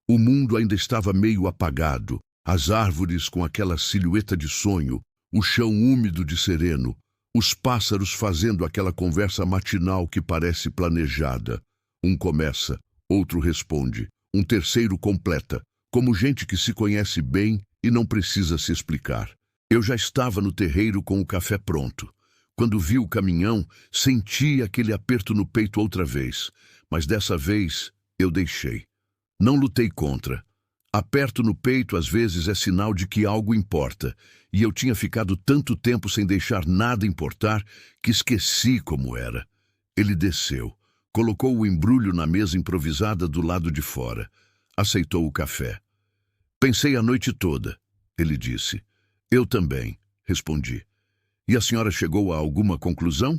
O mundo ainda estava meio apagado, as árvores com aquela silhueta de sonho, o chão úmido de sereno, os pássaros fazendo aquela conversa matinal que parece planejada. Um começa, outro responde, um terceiro completa, como gente que se conhece bem e não precisa se explicar. Eu já estava no terreiro com o café pronto. Quando vi o caminhão, senti aquele aperto no peito outra vez, mas dessa vez eu deixei. Não lutei contra. Aperto no peito às vezes é sinal de que algo importa, e eu tinha ficado tanto tempo sem deixar nada importar que esqueci como era. Ele desceu, colocou o embrulho na mesa improvisada do lado de fora. Aceitou o café. Pensei a noite toda, ele disse. Eu também, respondi. E a senhora chegou a alguma conclusão?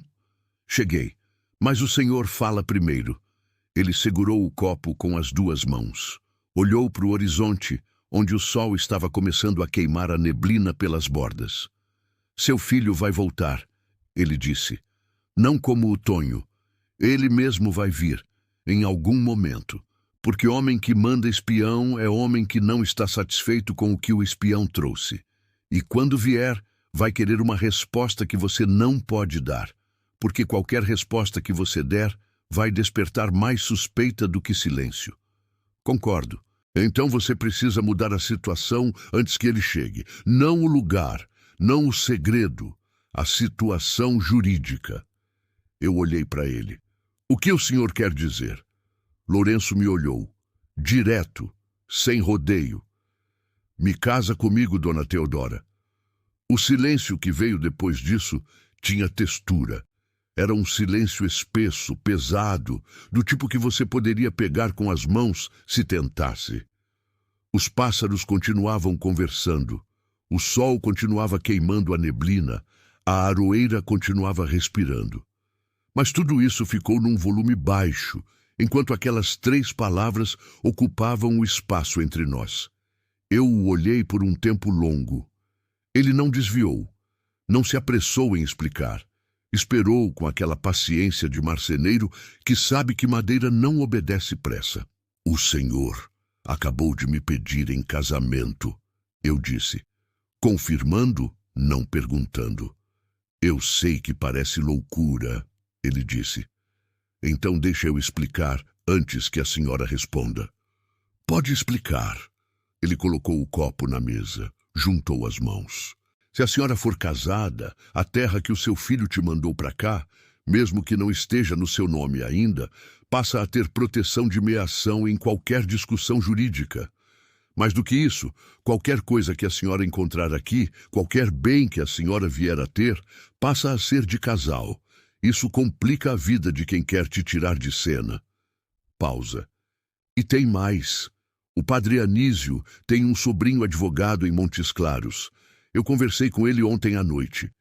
Cheguei, mas o senhor fala primeiro. Ele segurou o copo com as duas mãos. Olhou para o horizonte, onde o sol estava começando a queimar a neblina pelas bordas. Seu filho vai voltar, ele disse. Não como o Tonho. Ele mesmo vai vir, em algum momento. Porque homem que manda espião é homem que não está satisfeito com o que o espião trouxe. E quando vier, vai querer uma resposta que você não pode dar, porque qualquer resposta que você der vai despertar mais suspeita do que silêncio. Concordo. Então você precisa mudar a situação antes que ele chegue. Não o lugar, não o segredo, a situação jurídica. Eu olhei para ele. O que o senhor quer dizer? Lourenço me olhou, direto, sem rodeio. Me casa comigo, dona Teodora. O silêncio que veio depois disso tinha textura. Era um silêncio espesso, pesado, do tipo que você poderia pegar com as mãos se tentasse. Os pássaros continuavam conversando. O sol continuava queimando a neblina. A aroeira continuava respirando. Mas tudo isso ficou num volume baixo, enquanto aquelas 3 palavras ocupavam o espaço entre nós. Eu o olhei por um tempo longo. Ele não desviou, não se apressou em explicar. Esperou com aquela paciência de marceneiro que sabe que madeira não obedece pressa. O senhor acabou de me pedir em casamento, eu disse, confirmando, não perguntando. Eu sei que parece loucura, ele disse. Então deixa eu explicar antes que a senhora responda. Pode explicar. Ele colocou o copo na mesa, juntou as mãos. Se a senhora for casada, a terra que o seu filho te mandou para cá, mesmo que não esteja no seu nome ainda, passa a ter proteção de meação em qualquer discussão jurídica. Mais do que isso, qualquer coisa que a senhora encontrar aqui, qualquer bem que a senhora vier a ter, passa a ser de casal. Isso complica a vida de quem quer te tirar de cena. Pausa. E tem mais. O padre Anísio tem um sobrinho advogado em Montes Claros. Eu conversei com ele ontem à noite.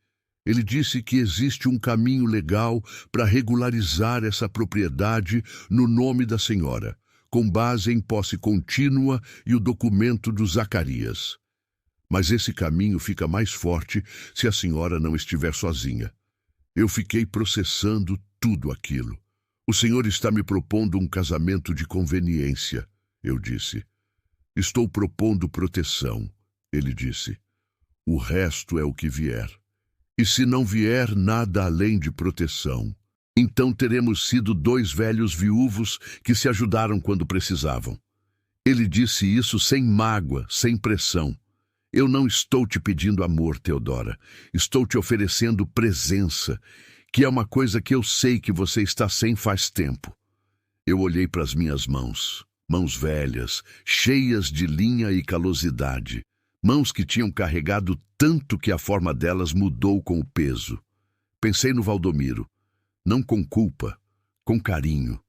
Ele disse que existe um caminho legal para regularizar essa propriedade no nome da senhora, com base em posse contínua e o documento do Zacarias. Mas esse caminho fica mais forte se a senhora não estiver sozinha. Eu fiquei processando tudo aquilo. O senhor está me propondo um casamento de conveniência, eu disse. Estou propondo proteção, ele disse. O resto é o que vier. E se não vier nada além de proteção, então teremos sido 2 velhos viúvos que se ajudaram quando precisavam. Ele disse isso sem mágoa, sem pressão. Eu não estou te pedindo amor, Teodora. Estou te oferecendo presença, que é uma coisa que eu sei que você está sem faz tempo. Eu olhei para as minhas mãos, mãos velhas, cheias de linha e calosidade. Mãos que tinham carregado tanto que a forma delas mudou com o peso. Pensei no Valdomiro, não com culpa, com carinho,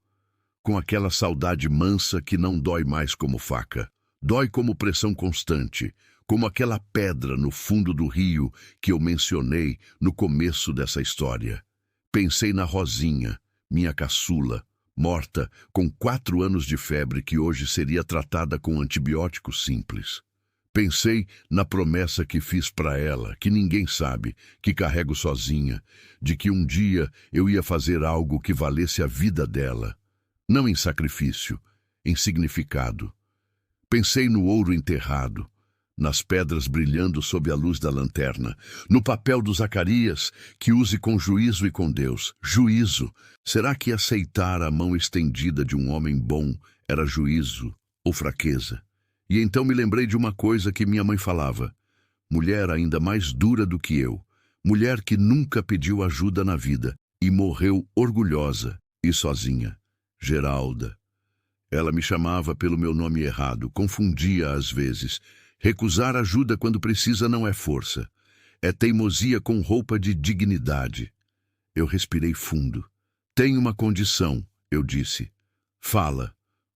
com aquela saudade mansa que não dói mais como faca, dói como pressão constante, como aquela pedra no fundo do rio que eu mencionei no começo dessa história. Pensei na Rosinha, minha caçula, morta com 4 anos de febre que hoje seria tratada com antibiótico simples. Pensei na promessa que fiz para ela, que ninguém sabe, que carrego sozinha, de que um dia eu ia fazer algo que valesse a vida dela, não em sacrifício, em significado. Pensei no ouro enterrado, nas pedras brilhando sob a luz da lanterna, no papel do Zacarias, que use com juízo e com Deus. Juízo. Será que aceitar a mão estendida de um homem bom era juízo ou fraqueza? E então me lembrei de uma coisa que minha mãe falava. Mulher ainda mais dura do que eu. Mulher que nunca pediu ajuda na vida e morreu orgulhosa e sozinha. Geralda. Ela me chamava pelo meu nome errado, confundia às vezes. Recusar ajuda quando precisa não é força. É teimosia com roupa de dignidade. Eu respirei fundo. Tenho uma condição, eu disse. Fala.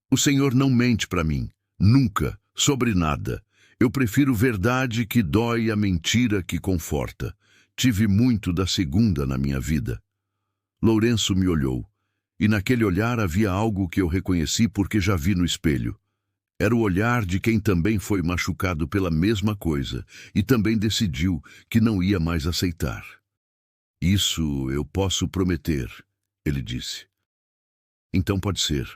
O Senhor não mente para mim. Nunca. Sobre nada. Eu prefiro verdade que dói a mentira que conforta. Tive muito da segunda na minha vida. Lourenço me olhou, e naquele olhar havia algo que eu reconheci porque já vi no espelho. Era o olhar de quem também foi machucado pela mesma coisa e também decidiu que não ia mais aceitar. Isso eu posso prometer, ele disse. Então pode ser.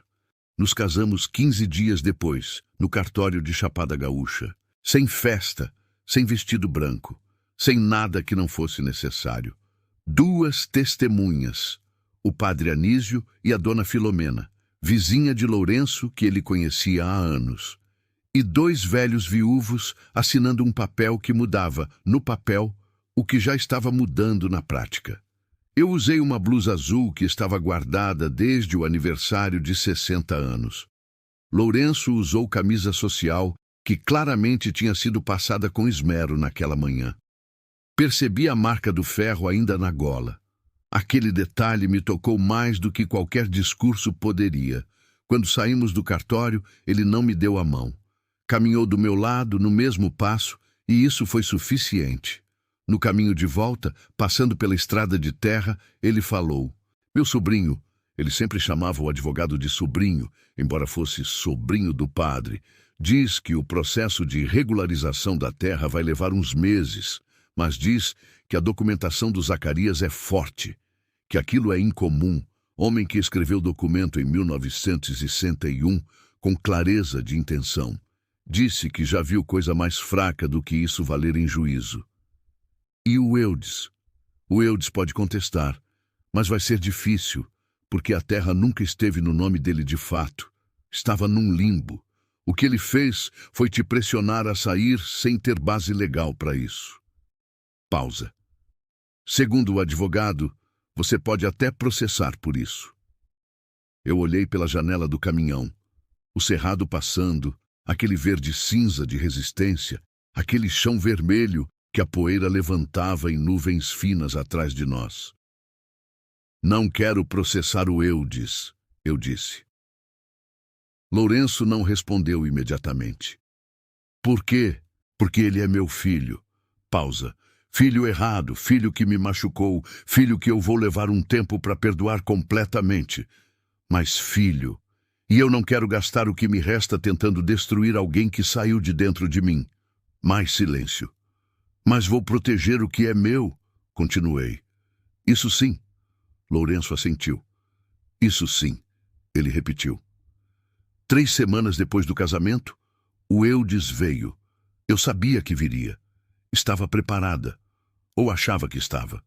Nos casamos 15 dias depois, no cartório de Chapada Gaúcha. Sem festa, sem vestido branco, sem nada que não fosse necessário. 2 testemunhas, o padre Anísio e a dona Filomena, vizinha de Lourenço que ele conhecia há anos. E 2 velhos viúvos assinando um papel que mudava, no papel, o que já estava mudando na prática. Eu usei uma blusa azul que estava guardada desde o aniversário de 60 anos. Lourenço usou camisa social que claramente tinha sido passada com esmero naquela manhã. Percebi a marca do ferro ainda na gola. Aquele detalhe me tocou mais do que qualquer discurso poderia. Quando saímos do cartório, ele não me deu a mão. Caminhou do meu lado no mesmo passo e isso foi suficiente. No caminho de volta, passando pela estrada de terra, ele falou: "Meu sobrinho", ele sempre chamava o advogado de sobrinho, embora fosse sobrinho do padre, "diz que o processo de regularização da terra vai levar uns meses, mas diz que a documentação do Zacarias é forte, que aquilo é incomum. Homem que escreveu o documento em 1961 com clareza de intenção. Disse que já viu coisa mais fraca do que isso valer em juízo. E o Eudes? O Eudes pode contestar, mas vai ser difícil, porque a terra nunca esteve no nome dele de fato. Estava num limbo. O que ele fez foi te pressionar a sair sem ter base legal para isso." Pausa. "Segundo o advogado, você pode até processar por isso." Eu olhei pela janela do caminhão. O cerrado passando, aquele verde cinza de resistência, aquele chão vermelho que a poeira levantava em nuvens finas atrás de nós. "Não quero processar o Eudes", eu disse. Lourenço não respondeu imediatamente. "Por quê?" "Porque ele é meu filho." Pausa. "Filho errado, filho que me machucou, filho que eu vou levar um tempo para perdoar completamente. Mas filho, e eu não quero gastar o que me resta tentando destruir alguém que saiu de dentro de mim." Mais silêncio. "Mas vou proteger o que é meu", continuei. "Isso sim." Lourenço assentiu. "Isso sim", ele repetiu. 3 semanas depois do casamento, o Eudes veio. Eu sabia que viria. Estava preparada. Ou achava que estava.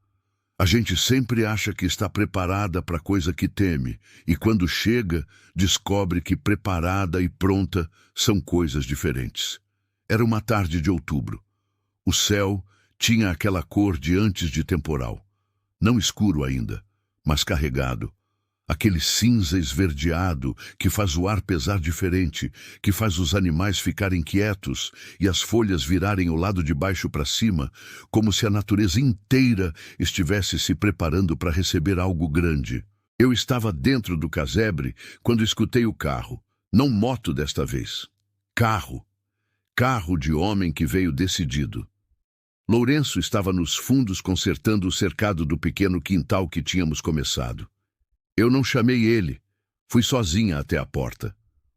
A gente sempre acha que está preparada para a coisa que teme, e quando chega, descobre que preparada e pronta são coisas diferentes. Era uma tarde de outubro. O céu tinha aquela cor de antes de temporal. Não escuro ainda, mas carregado. Aquele cinza esverdeado que faz o ar pesar diferente, que faz os animais ficarem quietos e as folhas virarem o lado de baixo para cima, como se a natureza inteira estivesse se preparando para receber algo grande. Eu estava dentro do casebre quando escutei o carro. Não moto desta vez. Carro. Carro de homem que veio decidido. Lourenço estava nos fundos consertando o cercado do pequeno quintal que tínhamos começado. Eu não chamei ele. Fui sozinha até a porta.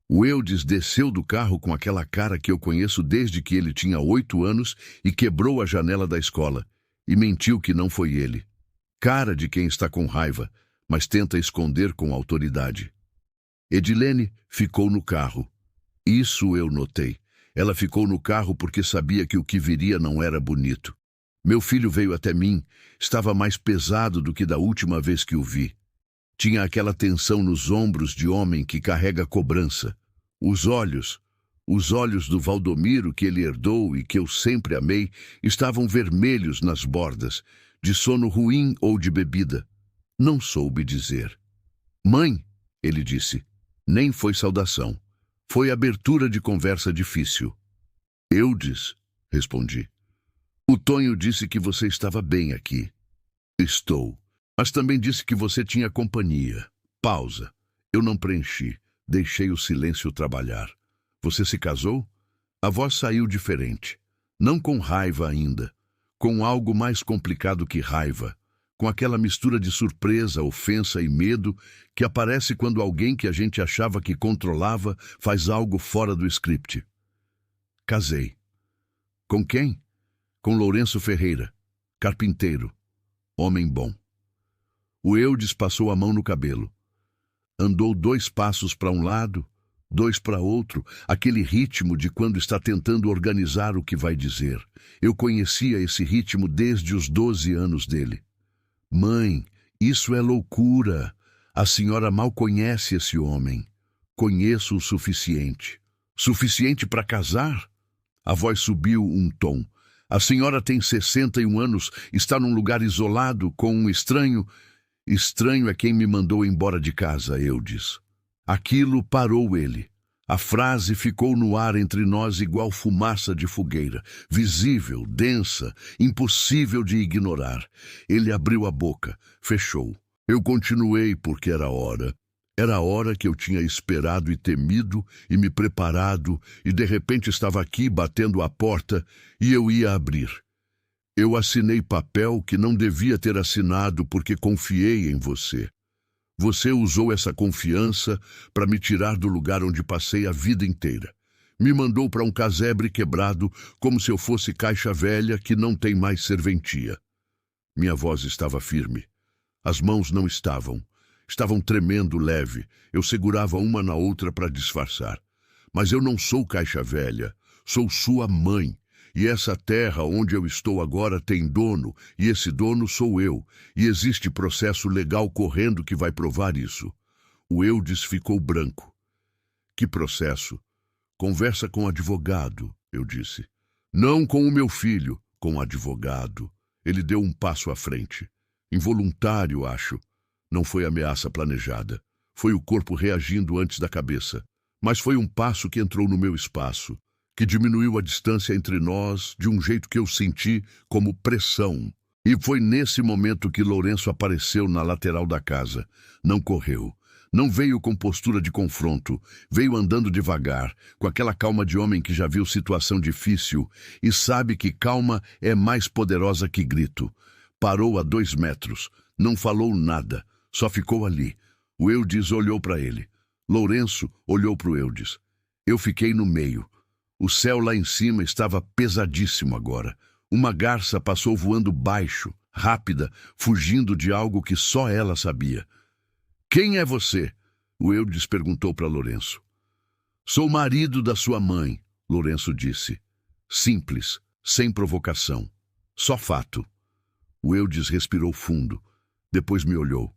O Eudes desceu do carro com aquela cara que eu conheço desde que ele tinha 8 anos e quebrou a janela da escola. E mentiu que não foi ele. Cara de quem está com raiva, mas tenta esconder com autoridade. Edilene ficou no carro. Isso eu notei. Ela ficou no carro porque sabia que o que viria não era bonito. Meu filho veio até mim. Estava mais pesado do que da última vez que o vi. Tinha aquela tensão nos ombros de homem que carrega cobrança. Os olhos do Valdomiro que ele herdou e que eu sempre amei, estavam vermelhos nas bordas, de sono ruim ou de bebida. Não soube dizer. "Mãe", ele disse. Nem foi saudação. Foi abertura de conversa difícil. "Eudes", respondi. "O Tonho disse que você estava bem aqui." "Estou. Mas também disse que você tinha companhia." Pausa. Eu não preenchi. Deixei o silêncio trabalhar. "Você se casou?" A voz saiu diferente. Não com raiva ainda. Com algo mais complicado que raiva. Com aquela mistura de surpresa, ofensa e medo que aparece quando alguém que a gente achava que controlava faz algo fora do script. "Casei." "Com quem?" "Com Lourenço Ferreira. Carpinteiro. Homem bom." O Eudes passou a mão no cabelo. Andou 2 passos para um lado, 2 para outro, aquele ritmo de quando está tentando organizar o que vai dizer. Eu conhecia esse ritmo desde os 12 anos dele. Mãe, isso é loucura. A senhora mal conhece esse homem. Conheço o suficiente. Suficiente para casar? A voz subiu um tom. A senhora tem 61 anos, está num lugar isolado, com um estranho. Estranho é quem me mandou embora de casa, eu disse. Aquilo parou ele. A frase ficou no ar entre nós igual fumaça de fogueira, visível, densa, impossível de ignorar. Ele abriu a boca, fechou. Eu continuei porque era hora. Era a hora que eu tinha esperado e temido e me preparado, e de repente estava aqui batendo a porta e eu ia abrir. Eu assinei papel que não devia ter assinado porque confiei em você. Você usou essa confiança para me tirar do lugar onde passei a vida inteira. Me mandou para um casebre quebrado como se eu fosse caixa velha que não tem mais serventia. Minha voz estava firme. As mãos não estavam. Estavam tremendo leve. Eu segurava uma na outra para disfarçar. Mas eu não sou caixa velha. Sou sua mãe. E essa terra onde eu estou agora tem dono, e esse dono sou eu, e existe processo legal correndo que vai provar isso. O Eudes ficou branco. Que processo? Conversa com o advogado, eu disse. Não com o meu filho, com o advogado. Ele deu um passo à frente. Involuntário, acho. Não foi ameaça planejada. Foi o corpo reagindo antes da cabeça. Mas foi um passo que entrou no meu espaço, que diminuiu a distância entre nós de um jeito que eu senti como pressão. E foi nesse momento que Lourenço apareceu na lateral da casa. Não correu. Não veio com postura de confronto. Veio andando devagar, com aquela calma de homem que já viu situação difícil e sabe que calma é mais poderosa que grito. Parou a 2 metros. Não falou nada. Só ficou ali. O Eudes olhou para ele. Lourenço olhou para o Eudes. Eu fiquei no meio. O céu lá em cima estava pesadíssimo agora. Uma garça passou voando baixo, rápida, fugindo de algo que só ela sabia. Quem é você? O Eudes perguntou para Lourenço. Sou marido da sua mãe, Lourenço disse. Simples, sem provocação. Só fato. O Eudes respirou fundo. Depois me olhou.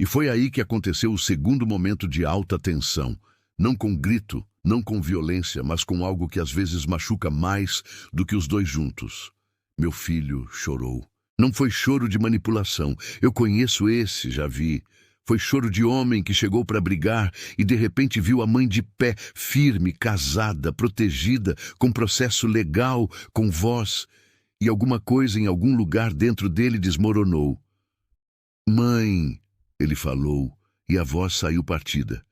E foi aí que aconteceu o segundo momento de alta tensão. Não com grito, não com violência, mas com algo que às vezes machuca mais do que os dois juntos. Meu filho chorou. Não foi choro de manipulação. Eu conheço esse, já vi. Foi choro de homem que chegou para brigar e de repente viu a mãe de pé, firme, casada, protegida, com processo legal, com voz. E alguma coisa em algum lugar dentro dele desmoronou. Mãe, ele falou, e a voz saiu partida.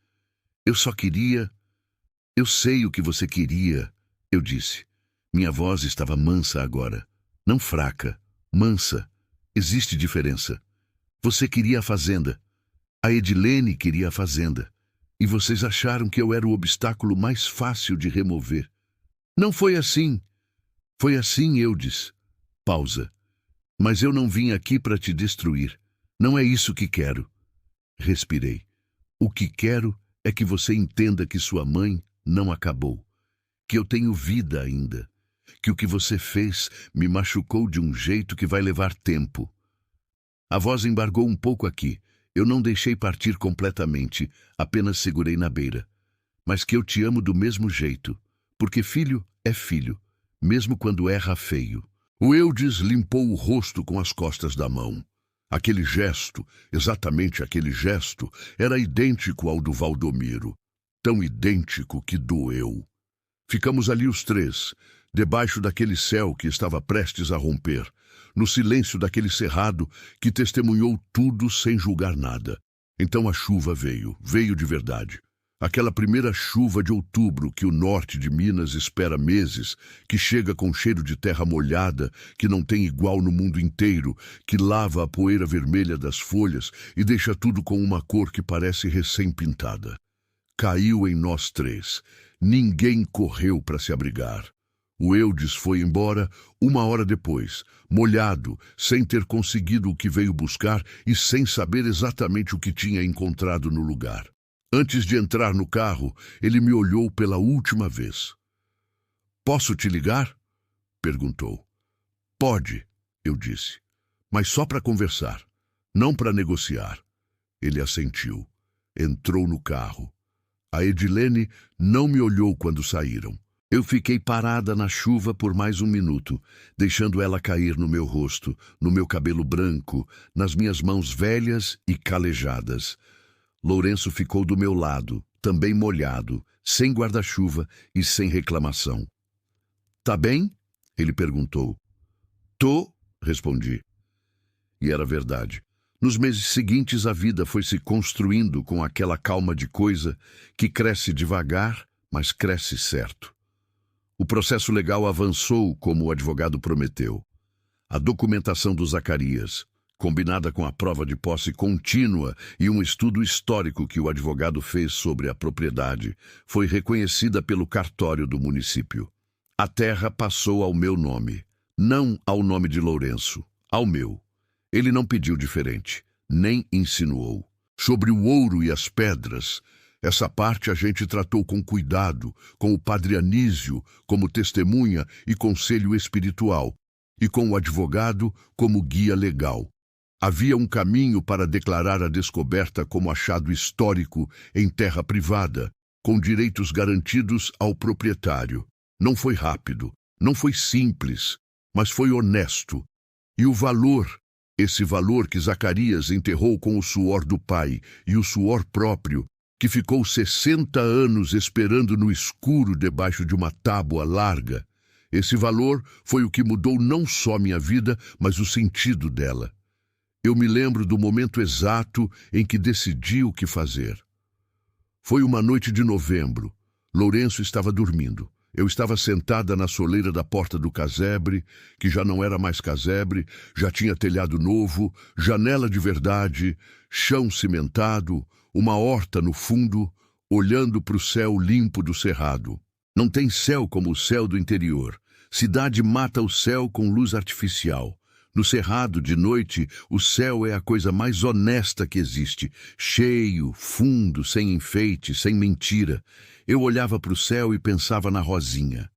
Eu só queria... Eu sei o que você queria, eu disse. Minha voz estava mansa agora. Não fraca, mansa. Existe diferença. Você queria a fazenda. A Edilene queria a fazenda. E vocês acharam que eu era o obstáculo mais fácil de remover. Não foi assim. Foi assim, Eudes. Pausa. Mas eu não vim aqui para te destruir. Não é isso que quero. Respirei. O que quero é que você entenda que sua mãe não acabou, que eu tenho vida ainda, que o que você fez me machucou de um jeito que vai levar tempo. A voz embargou um pouco aqui. Eu não deixei partir completamente, apenas segurei na beira. Mas que eu te amo do mesmo jeito, porque filho é filho, mesmo quando erra feio. O Eudes limpou o rosto com as costas da mão. Aquele gesto, exatamente aquele gesto, era idêntico ao do Valdomiro. Tão idêntico que doeu. Ficamos ali os três, debaixo daquele céu que estava prestes a romper, no silêncio daquele cerrado que testemunhou tudo sem julgar nada. Então a chuva veio de verdade. Aquela primeira chuva de outubro que o norte de Minas espera meses, que chega com cheiro de terra molhada, que não tem igual no mundo inteiro, que lava a poeira vermelha das folhas e deixa tudo com uma cor que parece recém-pintada. Caiu em nós três. Ninguém correu para se abrigar. O Eudes foi embora 1 hora depois, molhado, sem ter conseguido o que veio buscar e sem saber exatamente o que tinha encontrado no lugar. Antes de entrar no carro, ele me olhou pela última vez. Posso te ligar? Perguntou. Pode, eu disse, mas só para conversar, não para negociar. Ele assentiu. Entrou no carro. A Edilene não me olhou quando saíram. Eu fiquei parada na chuva por mais um minuto, deixando ela cair no meu rosto, no meu cabelo branco, nas minhas mãos velhas e calejadas. Lourenço ficou do meu lado, também molhado, sem guarda-chuva e sem reclamação. Tá bem? Ele perguntou. Tô, respondi. E era verdade. Nos meses seguintes a vida foi se construindo com aquela calma de coisa que cresce devagar, mas cresce certo. O processo legal avançou como o advogado prometeu. A documentação do Zacarias, combinada com a prova de posse contínua e um estudo histórico que o advogado fez sobre a propriedade, foi reconhecida pelo cartório do município. A terra passou ao meu nome, não ao nome de Lourenço, ao meu. Ele não pediu diferente, nem insinuou. Sobre o ouro e as pedras, essa parte a gente tratou com cuidado, com o padre Anísio como testemunha e conselho espiritual, e com o advogado como guia legal. Havia um caminho para declarar a descoberta como achado histórico em terra privada, com direitos garantidos ao proprietário. Não foi rápido, não foi simples, mas foi honesto. E o valor, esse valor que Zacarias enterrou com o suor do pai e o suor próprio, que ficou 60 anos esperando no escuro debaixo de uma tábua larga, esse valor foi o que mudou não só minha vida, mas o sentido dela. Eu me lembro do momento exato em que decidi o que fazer. Foi uma noite de novembro. Lourenço estava dormindo. Eu estava sentada na soleira da porta do casebre, que já não era mais casebre, já tinha telhado novo, janela de verdade, chão cimentado, uma horta no fundo, olhando para o céu limpo do cerrado. Não tem céu como o céu do interior. Cidade mata o céu com luz artificial. No cerrado, de noite, o céu é a coisa mais honesta que existe. Cheio, fundo, sem enfeite, sem mentira. Eu olhava para o céu e pensava na Rosinha.